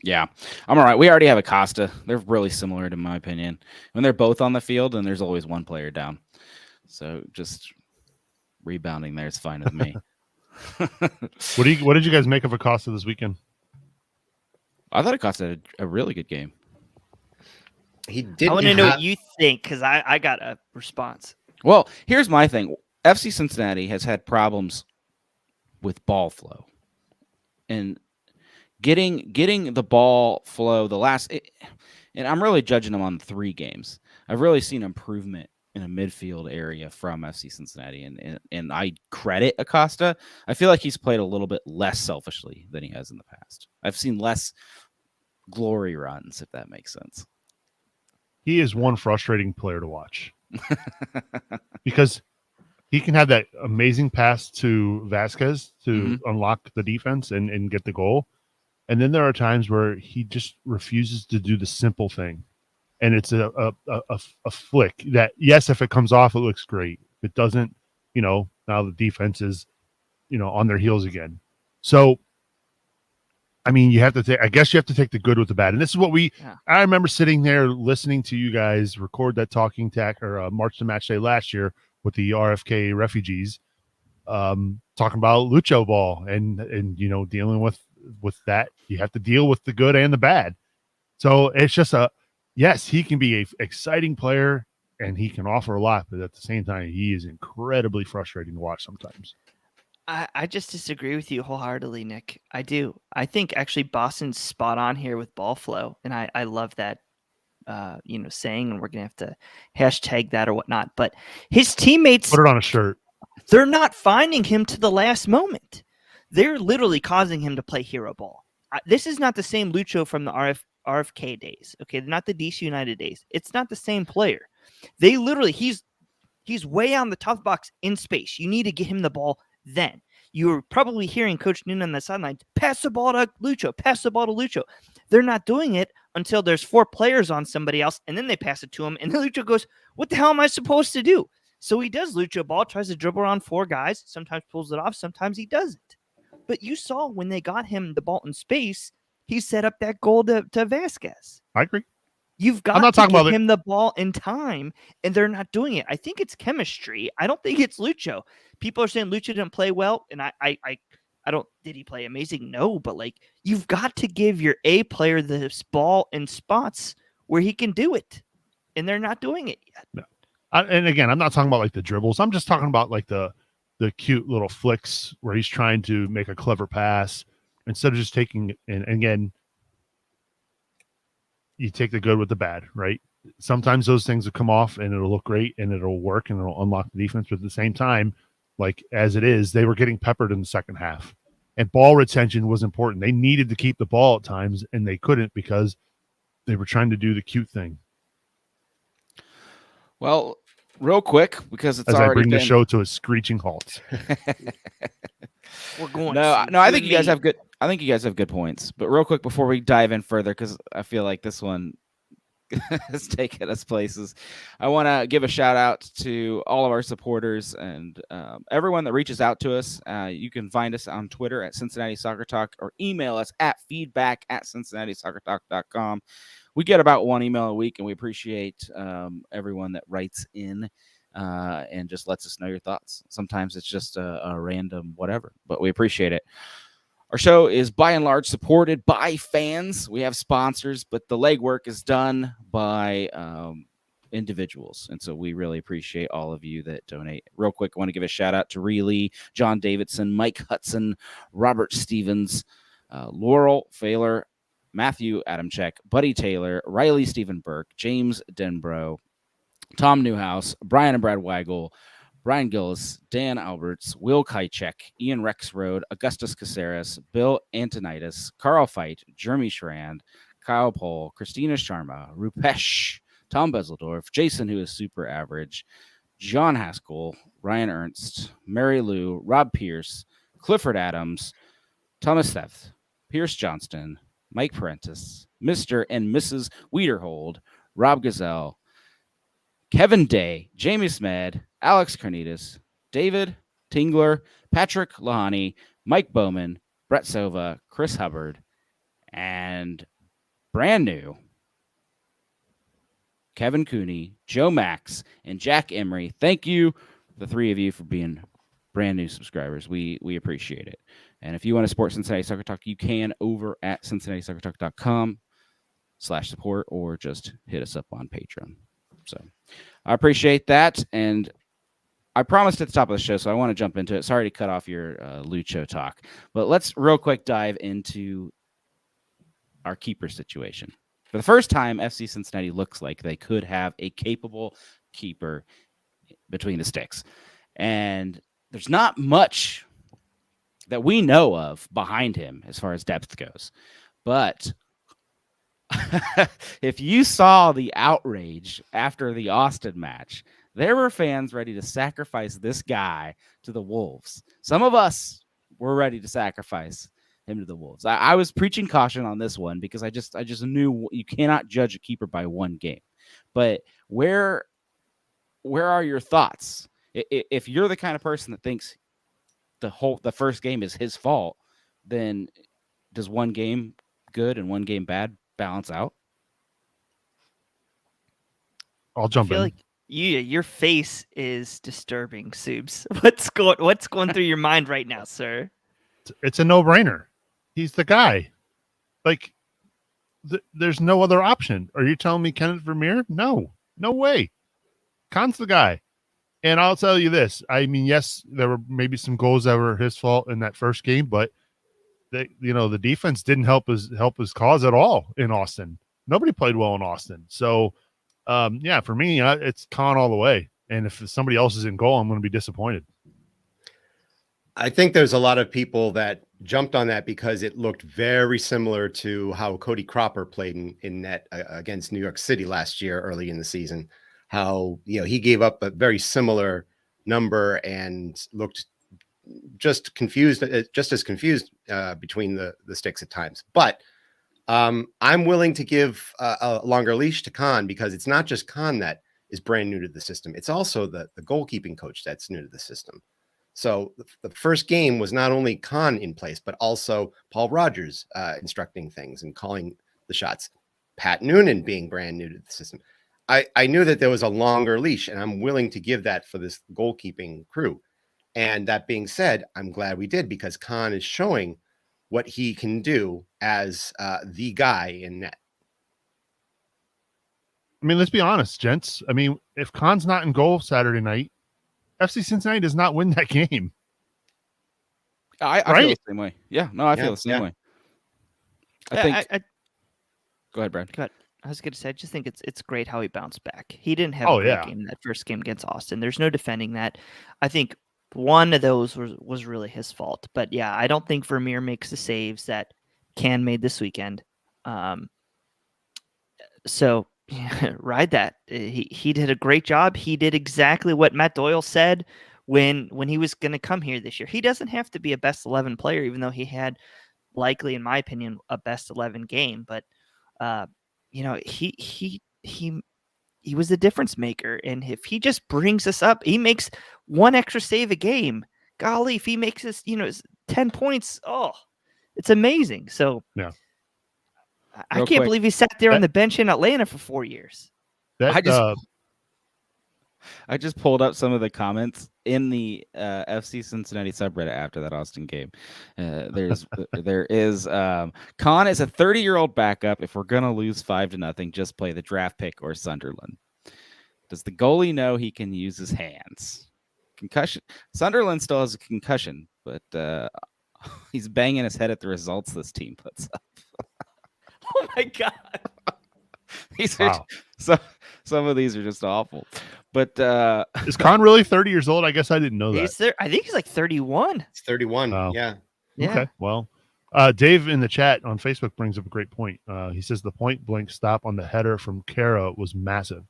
Yeah, I'm all right. We already have Acosta. They're really similar, to my opinion. When they're both on the field, and there's always one player down. So just rebounding there is fine with me. What did you guys make of Acosta this weekend? I thought Acosta had a really good game. He did. I want to know what you think, because I got a response. Well, here's my thing. FC Cincinnati has had problems with ball flow. And getting the ball flow and I'm really judging them on 3 games. I've really seen improvement in a midfield area from FC Cincinnati, and I credit Acosta. I feel like he's played a little bit less selfishly than he has in the past. I've seen less glory runs, if that makes sense. He is one frustrating player to watch because he can have that amazing pass to Vasquez to unlock the defense and get the goal. And then there are times where he just refuses to do the simple thing. And it's a flick that, yes, if it comes off, it looks great. If it doesn't, now the defense is, on their heels again. So, I mean, you have to take the good with the bad. And this is what I remember sitting there listening to you guys record that talking tack or March to Match Day last year with the RFK refugees, talking about Lucho ball and dealing with that. You have to deal with the good and the bad. So it's just yes, he can be an exciting player and he can offer a lot, but at the same time, he is incredibly frustrating to watch sometimes. I just disagree with you wholeheartedly, Nick. I do. I think actually Boston's spot on here with ball flow, and I love that saying, and we're gonna have to hashtag that or whatnot. But his teammates put it on a shirt. They're not finding him to the last moment. They're literally causing him to play hero ball. This is not the same Lucho from the RFK days. Okay, not the DC United days. It's not the same player. They literally he's way on the top box in space. You need to get him the ball. Then you're probably hearing Coach Noonan on the sideline, pass the ball to Lucho, pass the ball to Lucho. They're not doing it until there's 4 players on somebody else, and then they pass it to him, and then Lucho goes, what the hell am I supposed to do? So he does Lucho ball, tries to dribble around 4 guys, sometimes pulls it off, sometimes he doesn't. But you saw when they got him the ball in space, he set up that goal to Vasquez. I agree. You've got to give him the ball in time, and they're not doing it. I think it's chemistry. I don't think it's Lucho. People are saying Lucho didn't play well, and I don't. Did he play amazing? No, but you've got to give your A player this ball in spots where he can do it, and they're not doing it yet. No. And again, I'm not talking about the dribbles. I'm just talking about the cute little flicks where he's trying to make a clever pass instead of just taking. And again, you take the good with the bad, right? Sometimes those things will come off and it'll look great and it'll work and it'll unlock the defense. But at the same time, as it is, they were getting peppered in the second half. And ball retention was important. They needed to keep the ball at times, and they couldn't because they were trying to do the cute thing. Well, real quick, because it's as already I bring the show to a screeching halt. We're going. No, I think you guys have good. I think you guys have good points. But real quick before we dive in further, because I feel like this one has taken us places, I want to give a shout out to all of our supporters and everyone that reaches out to us. You can find us on Twitter at Cincinnati Soccer Talk or email us at feedback@cincinnati-soccertalk.com. We get about 1 email a week, and we appreciate everyone that writes in and just lets us know your thoughts. Sometimes it's just a random whatever, but we appreciate it. Our show is by and large supported by fans. We have sponsors, but the legwork is done by individuals. And so we really appreciate all of you that donate. Real quick, I want to give a shout out to Ree Lee, John Davidson, Mike Hudson, Robert Stevens, Laurel Failer, Matthew Adamchek, Buddy Taylor, Riley Stephen Burke, James Denbrough, Tom Newhouse, Brian and Brad Weigel, Brian Gillis, Dan Alberts, Will Kychek, Ian Rexroad, Augustus Caceres, Bill Antonitis, Carl Feit, Jeremy Schrand, Kyle Pohl, Christina Sharma, Rupesh, Tom Bezeldorf, Jason, who is super average, John Haskell, Ryan Ernst, Mary Lou, Rob Pierce, Clifford Adams, Thomas Theft, Pierce Johnston, Mike Prentice, Mr. and Mrs. Wiederhold, Rob Gazelle, Kevin Day, Jamie Smed, Alex Carnitas, David Tingler, Patrick Lahani, Mike Bowman, Brett Sova, Chris Hubbard, and brand new Kevin Cooney, Joe Max, and Jack Emery. Thank you, the 3 of you, for being brand new subscribers. We appreciate it. And if you want to support Cincinnati Soccer Talk, you can over at CincinnatiSoccerTalk.com/support, or just hit us up on Patreon. So I appreciate that. And I promised at the top of the show, so I want to jump into it. Sorry to cut off your Lucho talk, but let's real quick dive into our keeper situation. For the first time, FC Cincinnati looks like they could have a capable keeper between the sticks. And there's not much that we know of behind him as far as depth goes. But if you saw the outrage after the Austin match, there were fans ready to sacrifice this guy to the Wolves. Some of us were ready to sacrifice him to the Wolves. I was preaching caution on this one because I just knew you cannot judge a keeper by one game. But where are your thoughts? If you're the kind of person that thinks the first game is his fault, then does one game good and one game bad balance out? I'll jump in. Like your face is disturbing, Subs. What's going through your mind right now, sir? It's a no-brainer. He's the guy. Like, there's no other option. Are you telling me Kenneth Vermeer? No way. Kahn's the guy. And I'll tell you this. I mean, yes, there were maybe some goals that were his fault in that first game, but the defense didn't help his cause at all in Austin. Nobody played well in Austin. So, for me, it's Kahn all the way. And if somebody else is in goal, I'm going to be disappointed. I think there's a lot of people that jumped on that because it looked very similar to how Cody Cropper played in net against New York City last year, early in the season. How, he gave up a very similar number and looked just confused, just as confused between the sticks at times. But I'm willing to give a longer leash to Kahn, because it's not just Kahn that is brand new to the system. It's also the goalkeeping coach that's new to the system. So the first game was not only Kahn in place, but also Paul Rogers instructing things and calling the shots. Pat Noonan being brand new to the system. I knew that there was a longer leash, and I'm willing to give that for this goalkeeping crew. And that being said, I'm glad we did, because Kahn is showing what he can do as the guy in net. I mean, let's be honest, gents. I mean, if Kahn's not in goal Saturday night, FC Cincinnati does not win that game. I feel the same way. Yeah, no, I feel the same way. I think. Go ahead, Brad. Go ahead. I was going to say, I just think it's great how he bounced back. He didn't have a great game that first game against Austin. There's no defending that. I think one of those was really his fault. But yeah, I don't think Vermeer makes the saves that Kahn made this weekend. So ride that. He did a great job. He did exactly what Matt Doyle said when he was going to come here this year. He doesn't have to be a best 11 player, even though he had likely, in my opinion, a best 11 game. But he was the difference maker. And if he just brings us up, he makes one extra save a game. Golly, if he makes us, 10 points, it's amazing. So yeah, I can't believe he sat there on the bench in Atlanta for 4 years. I just pulled up some of the comments in the FC Cincinnati subreddit after that Austin game. There is Kahn is a 30-year-old backup. If we're gonna lose 5-0, just play the draft pick or Sunderland. Does the goalie know he can use his hands? Concussion. Sunderland still has a concussion, but he's banging his head at the results this team puts up. Oh my God. Some of these are just awful. But is Kahn really 30 years old? I guess I didn't know that. I think he's like 31. It's 31. Oh. Yeah. Okay. Well, Dave in the chat on Facebook brings up a great point. He says the point blank stop on the header from Kara was massive.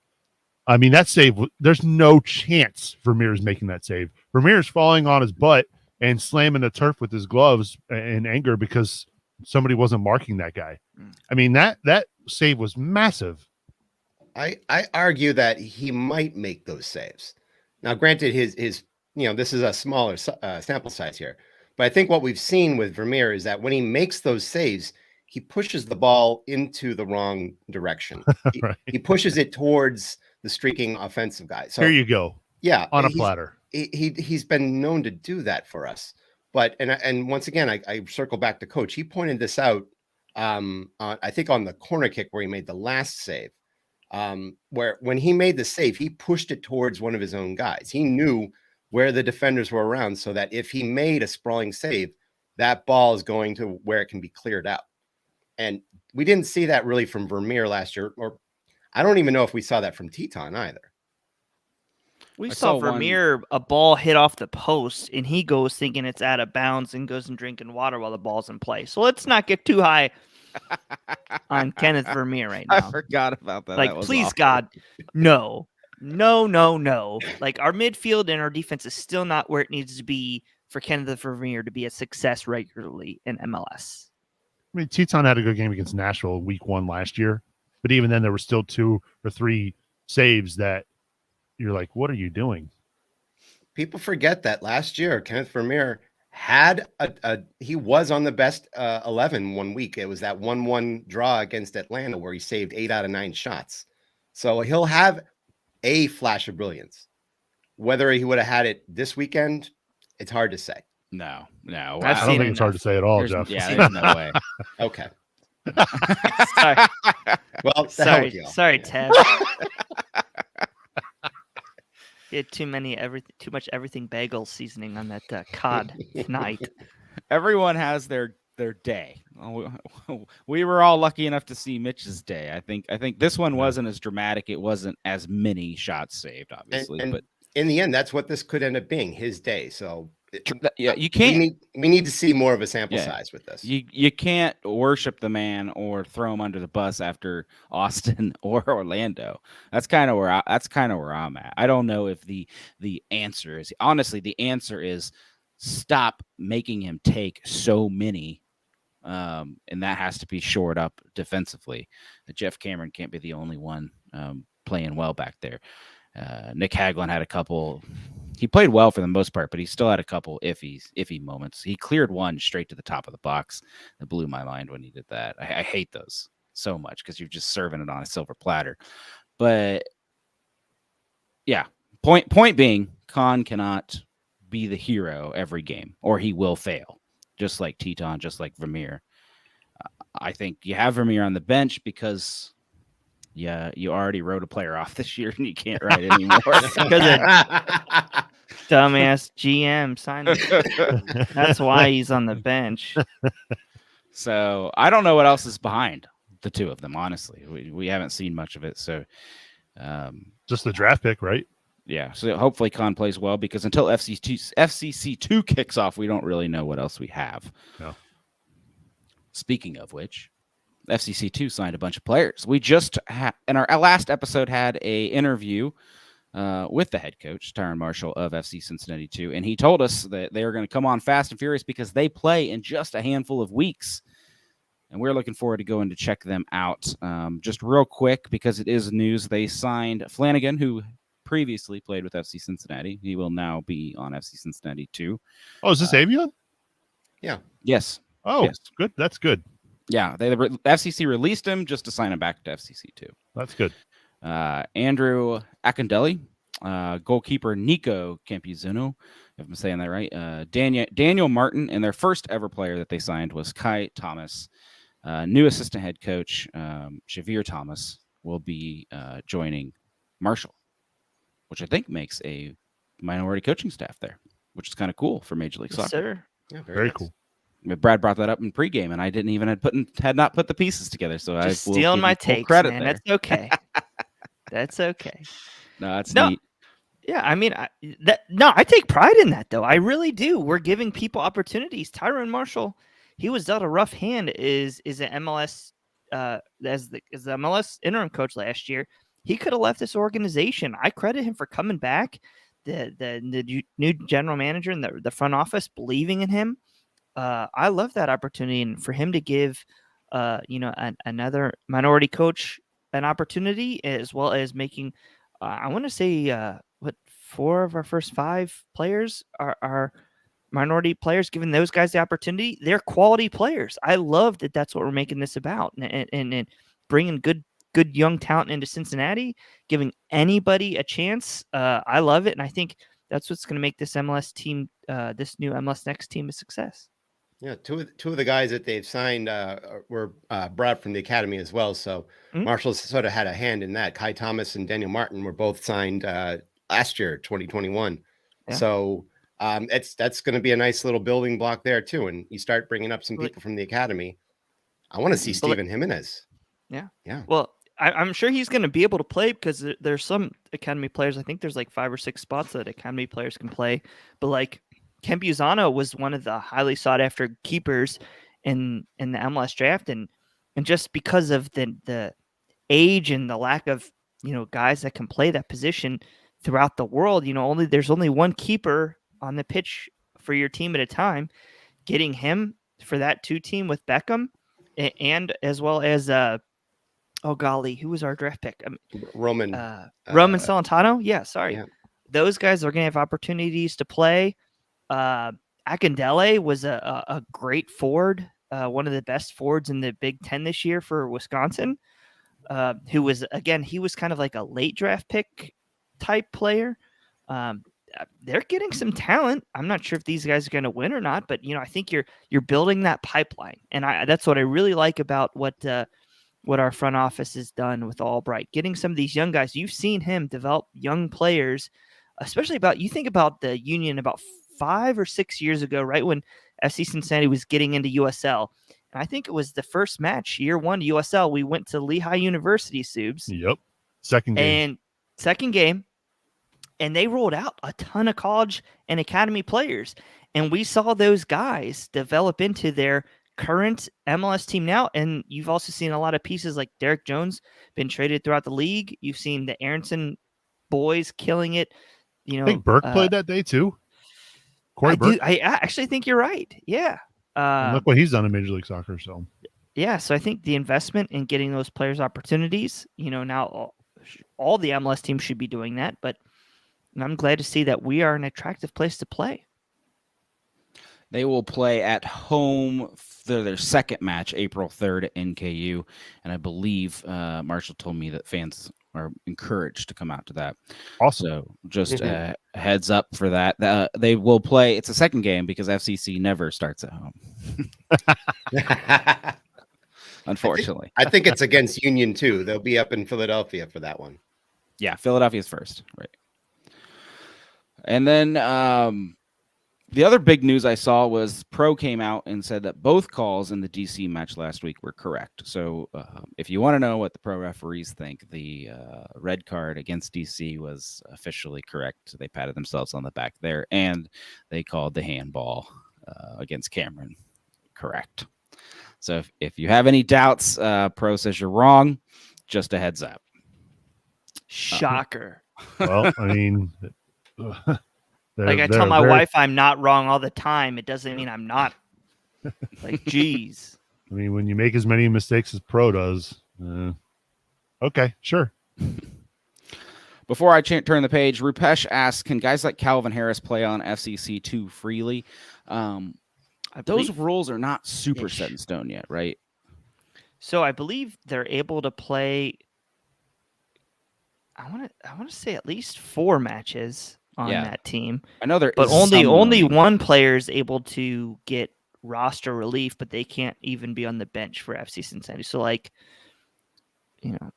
I mean, that save, there's no chance Vermeer's making that save. Vermeer's falling on his butt and slamming the turf with his gloves in anger because somebody wasn't marking that guy. I mean, that save was massive. I argue that he might make those saves. Now, granted, his this is a smaller sample size here, but I think what we've seen with Vermeer is that when he makes those saves, he pushes the ball into the wrong direction. Right. He pushes it towards the streaking offensive guy. So here you go. Yeah, on a platter. he's been known to do that for us. But and once again, I circle back to Coach. He pointed this out. I think on the corner kick where he made the last save, where when he made the save, he pushed it towards one of his own guys. He knew where the defenders were around, so that if he made a sprawling save, that ball is going to where it can be cleared out. And we didn't see that really from Vermeer last year, or I don't even know if we saw that from Teton either. We saw Vermeer, a ball hit off the post, and he goes thinking it's out of bounds and goes and drinking water while the ball's in play. So let's not get too high on Kenneth Vermeer right now. I forgot about that. Like, please, awful. God, no. Like, our midfield and our defense is still not where it needs to be for Kenneth Vermeer to be a success regularly in MLS. I mean, Teton had a good game against Nashville week 1 last year, but even then there were still 2 or 3 saves that you're like, what are you People forget that last year, Kenneth Vermeer had he was on the best 11 one week. It was that 1-1 draw against Atlanta where he saved 8 out of 9 shots. So he'll have a flash of brilliance. Whether he would have had it this weekend, it's hard to say. No. I don't think it's hard to say at all, Jeff. Yeah, there's no way. Okay. Sorry. Well, sorry, Ted. He had too much everything bagel seasoning on that cod tonight. Everyone has their day. We were all lucky enough to see Mitch's day. I think this one wasn't as dramatic. It wasn't as many shots saved, obviously. But in the end, that's what this could end up being, his day. So you can't. We need to see more of a sample size with this. You can't worship the man or throw him under the bus after Austin or Orlando. That's kind of where I'm at. I don't know if the answer is, honestly, the answer is stop making him take so many, and that has to be shored up defensively. Jeff Cameron can't be the only one playing well back there. Nick Hagelin had a couple. He played well for the most part, but he still had a couple iffy moments. He cleared one straight to the top of the box. That blew my mind when he did that. I hate those so much because you're just serving it on a silver platter. But yeah, point being, Kahn cannot be the hero every game, or he will fail. Just like Teton, just like Vermeer. I think you have Vermeer on the bench because. Yeah, you already wrote a player off this year, and you can't write anymore. Dumbass GM signed him. That's why he's on the bench. So I don't know what else is behind the two of them. Honestly, we haven't seen much of it. So just the draft pick, right? Yeah. So hopefully Kahn plays well because until FCC2 kicks off, we don't really know what else we have. No. Speaking of which. FCC2 signed a bunch of players. We just in our last episode had a interview with the head coach, Tyron Marshall of FC Cincinnati 2, and he told us that they are going to come on fast and furious because they play in just a handful of weeks. And we're looking forward to going to check them out. Just real quick, because it is news, they signed Flanagan, who previously played with FC Cincinnati. He will now be on FC Cincinnati 2. Oh, is this Avion? Yeah. Yes. Oh, yes. Good. That's good. Yeah, the FCC released him just to sign him back to FCC2. That's good. Andrew Akindelli, goalkeeper Nico Campuzano, if I'm saying that right. Daniel Martin, and their first ever player that they signed was Kai Thomas. New assistant head coach Xavier Thomas will be joining Marshall, which I think makes a minority coaching staff there, which is kind of cool for Major League Soccer. Sir. Yeah, very cool. Brad brought that up in pregame, and I didn't even had not put the pieces together. So I stealing my takes, credit man. there. That's okay. That's okay. No, that's neat. Yeah, I mean, I take pride in that, though. I really do. We're giving people opportunities. Tyron Marshall, he was dealt a rough hand. Is an MLS as the MLS interim coach last year. He could have left this organization. I credit him for coming back. The new general manager and the front office believing in him. I love that opportunity, and for him to give, another minority coach an opportunity, as well as making, I want to say, 4 of our first 5 players are minority players. Giving those guys the opportunity, they're quality players. I love that. That's what we're making this about, and bringing good young talent into Cincinnati, giving anybody a chance. I love it, and I think that's what's going to make this MLS team, this new MLS Next team, a success. Yeah, two of the guys that they've signed were brought from the academy as well. So Marshall's sort of had a hand in that. Kai Thomas and Daniel Martin were both signed last year, 2021. Yeah. So that's going to be a nice little building block there too. And you start bringing up some people from the academy. I want to see Steven Jimenez. Yeah. Yeah. Well, I'm sure he's going to be able to play because there's some academy players. I think there's like 5 or 6 spots that academy players can play. But like Kemp Uzano was one of the highly sought after keepers in the MLS draft. And just because of the age and the lack of, guys that can play that position throughout the world, there's only one keeper on the pitch for your team at a time. Getting him for that 2 team with Beckham and as well as oh golly, who was our draft pick? Roman Celentano. Yeah, sorry. Yeah. Those guys are going to have opportunities to play. Akindele was a great forward, one of the best forwards in the Big Ten this year for Wisconsin. Who was he was kind of like a late draft pick type player. They're getting some talent. I'm not sure if these guys are going to win or not, but I think you're building that pipeline, and that's what I really like about what our front office has done with Albright, getting some of these young guys. You've seen him develop young players, especially you think about the Union about 5 or 6 years ago, right when FC Cincinnati was getting into USL. And I think it was the first match, year 1 USL, we went to Lehigh University, Subs. Yep. Second game. And they rolled out a ton of college and academy players. And we saw those guys develop into their current MLS team now. And you've also seen a lot of pieces like Derek Jones been traded throughout the league. You've seen the Aronson boys killing it. I think Burke played that day too. Corey Burke. I actually think you're right. Yeah. And look what he's done in Major League Soccer. So yeah, so I think the investment in getting those players opportunities, now all the MLS teams should be doing that. But I'm glad to see that we are an attractive place to play. They will play at home for their second match, April 3rd at NKU. And I believe Marshall told me that fans are encouraged to come out to that. Also, so just a heads up for that. They will play. It's a second game because FCC never starts at home. Unfortunately. I think it's against Union too. They'll be up in Philadelphia for that one. Yeah, Philadelphia's first. Right. And then the other big news I saw was Pro came out and said that both calls in the DC match last week were correct. So if you want to know what the Pro referees think, the red card against DC was officially correct. They patted themselves on the back there, and they called the handball against Cameron correct. So if you have any doubts, Pro says you're wrong. Just a heads up. Shocker. Well, I mean... I tell my wife I'm not wrong all the time. It doesn't mean I'm not. Like, geez. I mean, when you make as many mistakes as Pro does, okay, sure. Before I turn the page, Rupesh asks, can guys like Calvin Harris play on FCC2 freely? Those rules are not super set in stone yet, right? So I believe they're able to play, I want to say at least 4 matches on that team. I know but only one player is able to get roster relief, but they can't even be on the bench for FC Cincinnati. So can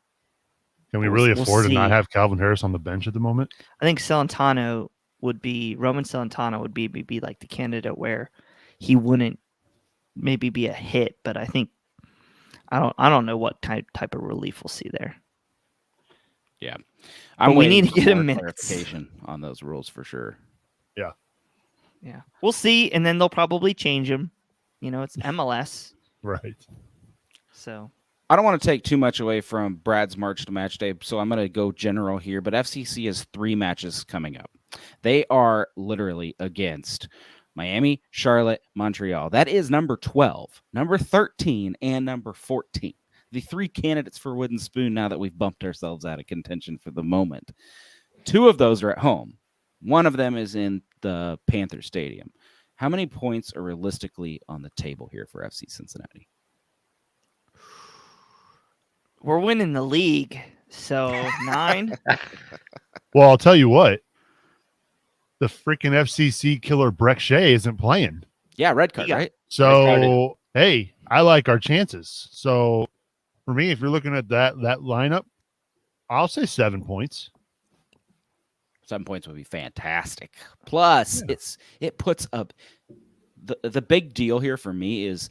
we really afford to not have Calvin Harris on the bench at the moment? I think Roman Celentano would be like the candidate where he wouldn't maybe be a hit, but I think I don't know what type of relief we'll see there. Yeah. We need to get a clarification on those rules for sure. Yeah. Yeah. We'll see, and then they'll probably change them. It's MLS. Right. So I don't want to take too much away from Brad's March to Match Day, so I'm going to go general here, but FCC has 3 matches coming up. They are literally against Miami, Charlotte, Montreal. That is number 12, number 13, and number 14. The 3 candidates for Wooden Spoon now that we've bumped ourselves out of contention for the moment. 2 of those are at home. One of them is in the Panther Stadium. How many points are realistically on the table here for FC Cincinnati? We're winning the league, so 9. Well, I'll tell you what. the freaking FCC killer Breck Shea isn't playing. Yeah, red card, right? So, hey, I like our chances. So, for me, if you're looking at that lineup, I'll say 7 points. 7 points would be fantastic. Plus, it puts up the big deal here for me is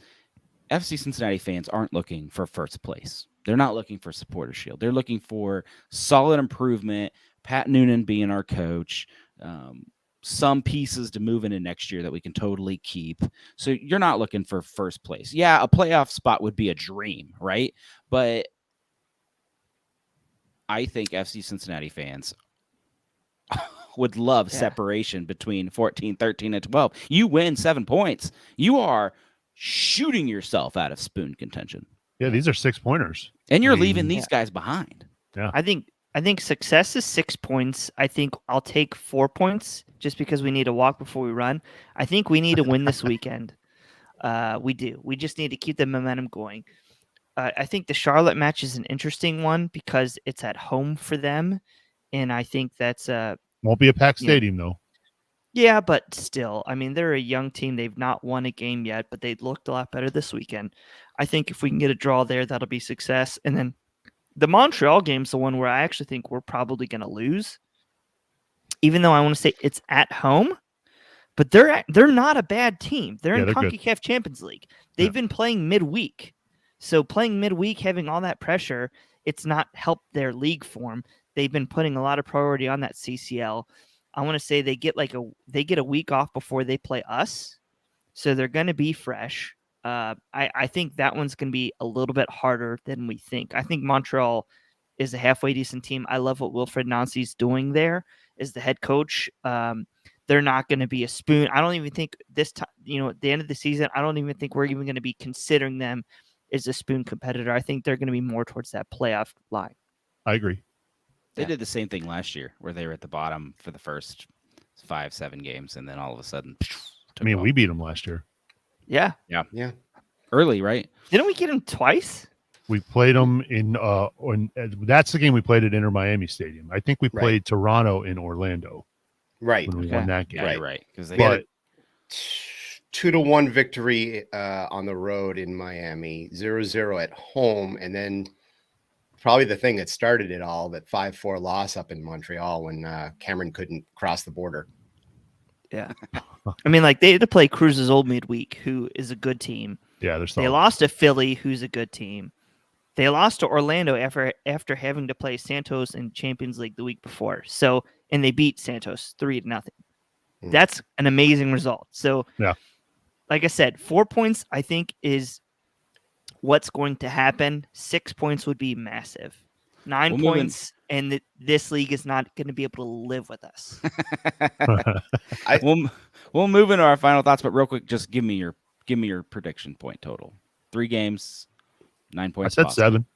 FC Cincinnati fans aren't looking for first place. They're not looking for supporter shield. They're looking for solid improvement. Pat Noonan being our coach, some pieces to move into next year that we can totally keep. So you're not looking for first place. Yeah, a playoff spot would be a dream, right? But I think FC Cincinnati fans would love separation between 14, 13, and 12. You win 7 points. You are shooting yourself out of spoon contention. Yeah, these are 6-pointers. And you're leaving these guys behind. Yeah. I think success is 6 points. I think I'll take 4 points just because we need to walk before we run. I think we need to win this weekend. We do. We just need to keep the momentum going. I think the Charlotte match is an interesting one because it's at home for them. And I think that's won't be a packed stadium, though. Yeah, but still, I mean, they're a young team. They've not won a game yet, but they looked a lot better this weekend. I think if we can get a draw there, that'll be success. And then the Montreal game's the one where I actually think we're probably going to lose, even though I want to say it's at home. But they're not a bad team. They're in CONCACAF Champions League. They've been playing midweek. So playing midweek, having all that pressure, it's not helped their league form. They've been putting a lot of priority on that CCL. I want to say they get a week off before they play us. So they're going to be fresh. I think that one's going to be a little bit harder than we think. I think Montreal is a halfway decent team. I love what Wilfred Nancy's doing there as the head coach. They're not going to be a spoon. I don't even think this time, at the end of the season, I don't even think we're even going to be considering them as a spoon competitor. I think they're going to be more towards that playoff line. I agree. They did the same thing last year where they were at the bottom for the first 5-7 games. And then all of a sudden, we beat them last year. Yeah. Early, right? Didn't we get them twice? We played them in that's the game we played at Inter Miami Stadium. I think we played Toronto in Orlando. Right. When we won that game. Yeah, right. Because they had a 2-1 victory on the road in Miami, 0-0 at home, and then probably the thing that started it all, that 5-4 loss up in Montreal when Cameron couldn't cross the border. Yeah. I mean, they had to play Cruz's old midweek, who is a good team. Yeah, they lost to Philly, who's a good team. They lost to Orlando after having to play Santos in Champions League the week before. So, and they beat Santos 3-0. That's an amazing result. So, like I said, 4 points, I think, is what's going to happen. 6 points would be massive. 9 points, and this league is not going to be able to live with us. We'll move into our final thoughts, but real quick, just give me your prediction point total. 3 games, 9 points. I said 7.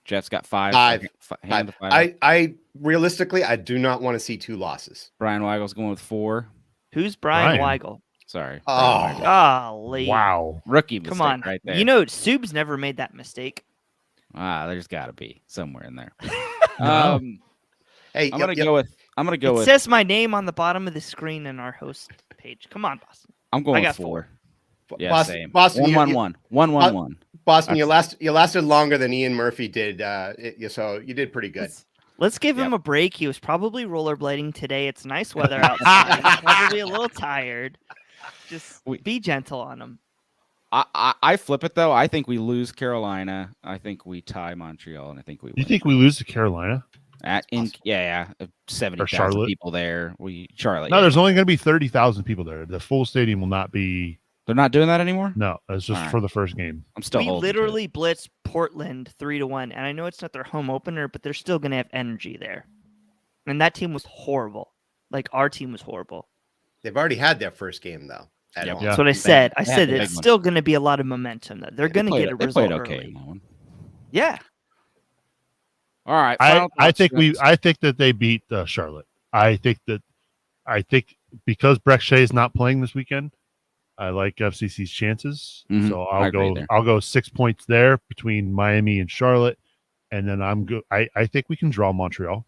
Jeff's got 5. 5. I realistically, I do not want to see 2 losses. Brian Weigel's going with 4. Who's Brian Weigel? Sorry. Golly. Wow. Rookie mistake. Come on. Right there. Subes never made that mistake. There's got to be somewhere in there. Hey, I'm gonna go with. It says my name on the bottom of the screen in our host page. Come on, Boston. I'm going with 4. Yeah, same. Boston, 1-1. Boston, you lasted longer than Ian Murphy did. So you did pretty good. Let's give him a break. He was probably rollerblading today. It's nice weather outside. He's probably a little tired. Just be gentle on him. I flip it though. I think we lose Carolina. I think we tie Montreal, and I think we win. You think we lose to Carolina? 70,000 people there. Charlotte. No, there's only going to be 30,000 people there. The full stadium will not be. They're not doing that anymore? No, that's just for the first game. We literally blitzed Portland 3-1, and I know it's not their home opener, but they're still going to have energy there. And that team was horrible. Our team was horrible. They've already had their first game though. That's what I said. I said it's still going to be a lot of momentum. They're going to get a result early. In that one. Yeah. All right. I think that they beat Charlotte. I think because Breck Shea is not playing this weekend, I like FCC's chances. Mm-hmm. So I'll go 6 points there between Miami and Charlotte, and then I think we can draw Montreal.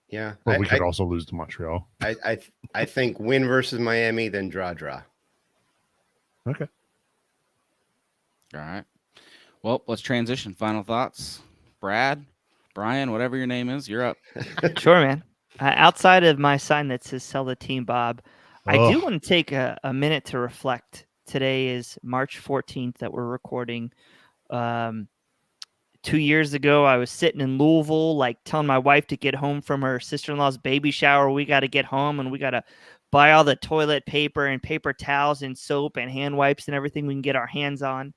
Yeah. But we could also lose to Montreal. I think win versus Miami, then draw. Okay. All right. Well, let's transition. Final thoughts. Brad, Brian, whatever your name is, you're up. Sure, man. Outside of my sign that says "Sell the team, Bob," I do want to take a minute to reflect. Today is March 14th that we're recording. 2 years ago, I was sitting in Louisville, like telling my wife to get home from her sister-in-law's baby shower. We got to get home and we got to buy all the toilet paper and paper towels and soap and hand wipes and everything we can get our hands on.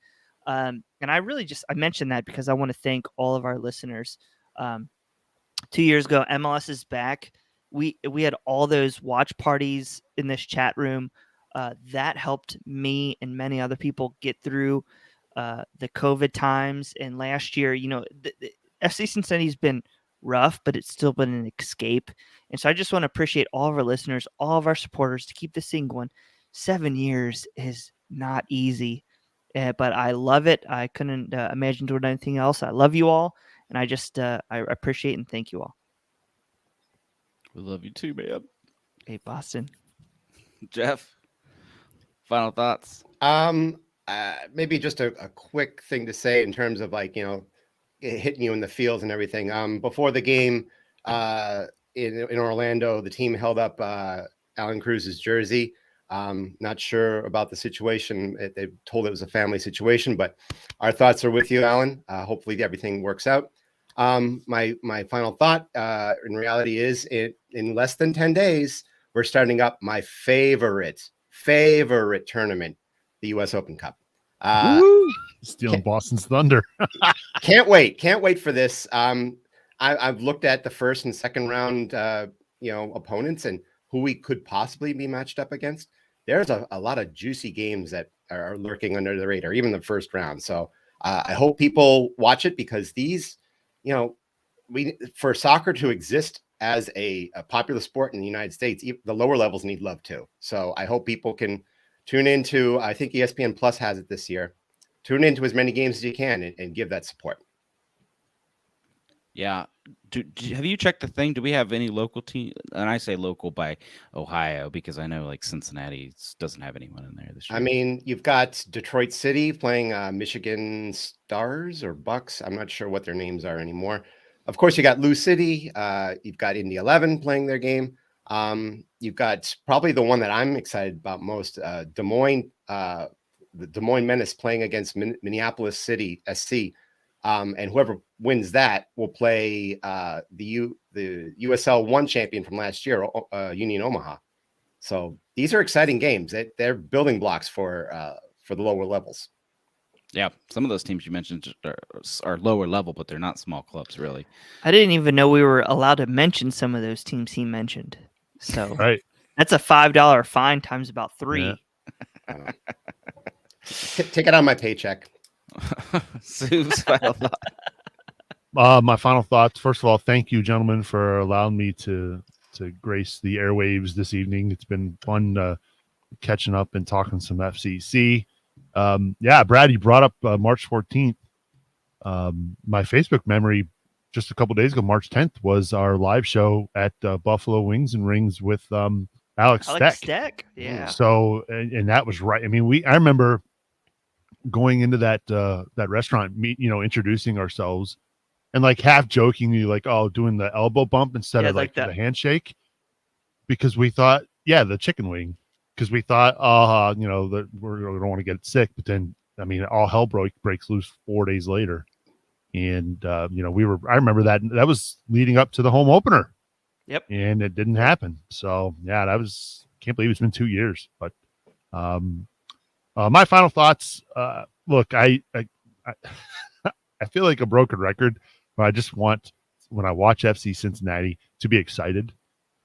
And I really I mentioned that because I want to thank all of our listeners. 2 years ago, MLS is back. We had all those watch parties in this chat room. That helped me and many other people get through the COVID times. And last year, the FC Cincinnati's been rough, but it's still been an escape. And so I just want to appreciate all of our listeners, all of our supporters to keep this thing going. 7 years is not easy, but I love it. I couldn't imagine doing anything else. I love you all. And I just I appreciate and thank you all. We love you too, man. Hey, Boston. Jeff, final thoughts? Maybe just a quick thing to say in terms of hitting you in the fields and everything. Before the game in Orlando, the team held up Alan Cruz's jersey. Not sure about the situation. They told it was a family situation, but our thoughts are with you, Alan. Hopefully everything works out. My final thought in reality is in less than 10 days, we're starting up my favorite tournament, the US Open Cup. Stealing Boston's thunder. Can't wait for this. I've looked at the first and second round opponents and who we could possibly be matched up against. There's a lot of juicy games that are lurking under the radar, even the first round. So I hope people watch it, because these, for soccer to exist as a popular sport in the United States, the lower levels need love too. So I hope people can tune into, I think ESPN Plus has it this year. Tune into as many games as you can and give that support. Yeah. Have you checked the thing? Do we have any local team? And I say local by Ohio, because I know Cincinnati doesn't have anyone in there this year. I mean, you've got Detroit City playing Michigan Stars or Bucks. I'm not sure what their names are anymore. Of course, you got Lou City. You've got Indy 11 playing their game. You've got probably the one that I'm excited about most, Des Moines. The Des Moines Menace playing against Minneapolis City SC. And whoever wins that will play the USL 1 champion from last year, Union Omaha. So these are exciting games. They're building blocks for the lower levels. Yeah, some of those teams you mentioned are lower level, but they're not small clubs, really. I didn't even know we were allowed to mention some of those teams he mentioned. So right. That's a $5 fine times about 3. Yeah. Take it on my paycheck. Sue's final thought. My final thoughts. First of all, thank you, gentlemen, for allowing me to grace the airwaves this evening. It's been fun catching up and talking some FCC. Brad, you brought up March 14th. My Facebook memory just a couple days ago, March 10th, was our live show at Buffalo Wings and Rings with Alex Steck. Yeah. So, and that was right. I mean, I remember going into that restaurant, introducing ourselves and half jokingly, doing the elbow bump instead of the handshake, because we thought, the chicken wing, because we thought, that we don't want to get sick. But then, I mean, all hell breaks loose 4 days later. And, I remember that was leading up to the home opener. Yep. And it didn't happen. So can't believe it's been 2 years, but, my final thoughts. Look, I feel like a broken record, but I just want, when I watch FC Cincinnati, to be excited.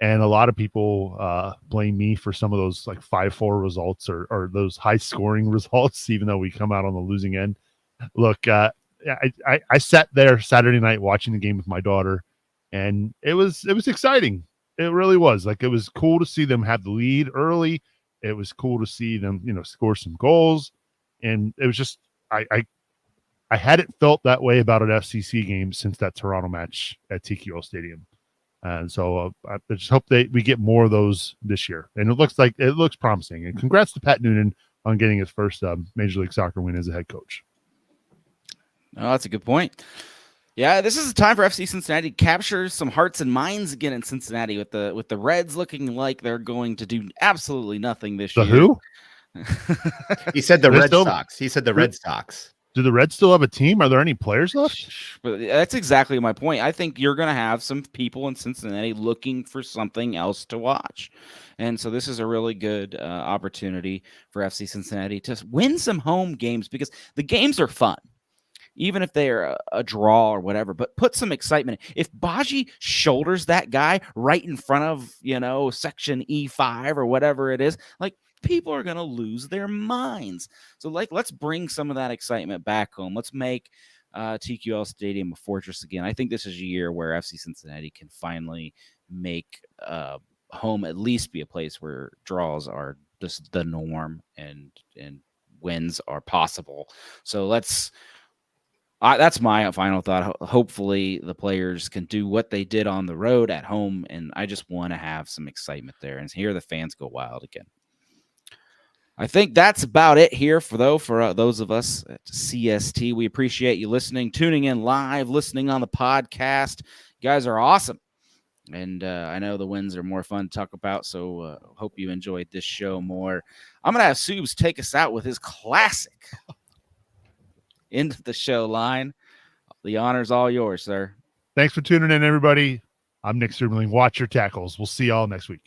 And a lot of people blame me for some of those 5-4 results or those high scoring results, even though we come out on the losing end. Look, I sat there Saturday night watching the game with my daughter, and it was exciting. It really was. It was cool to see them have the lead early. It was cool to see them, score some goals. And it was just, I hadn't felt that way about an FCC game since that Toronto match at TQL Stadium. And so I just hope we get more of those this year. And it looks promising. And congrats to Pat Noonan on getting his first Major League Soccer win as a head coach. Oh, that's a good point. Yeah, this is a time for FC Cincinnati to capture some hearts and minds again in Cincinnati with the Reds looking like they're going to do absolutely nothing this year. Who? He said the Red Sox. He said the Red Sox. Do the Reds still have a team? Are there any players left? But that's exactly my point. I think you're going to have some people in Cincinnati looking for something else to watch. And so this is a really good opportunity for FC Cincinnati to win some home games because the games are fun, even if they're a draw or whatever, but put some excitement. If Baji shoulders that guy right in front of, section E5 or whatever it is, like, people are going to lose their minds. So, let's bring some of that excitement back home. Let's make TQL Stadium a fortress again. I think this is a year where FC Cincinnati can finally make home at least be a place where draws are just the norm and wins are possible. So that's my final thought. Hopefully the players can do what they did on the road at home, and I just want to have some excitement there and hear the fans go wild again. I think that's about it here for those of us at CST. We appreciate you listening, tuning in live, listening on the podcast. You guys are awesome. And I know the wins are more fun to talk about, so hope you enjoyed this show more. I'm going to have Subes take us out with his classic into the show line. The honor's all yours, sir. Thanks for tuning in, everybody. I'm Nick Serberling. Watch your tackles. We'll see y'all next week.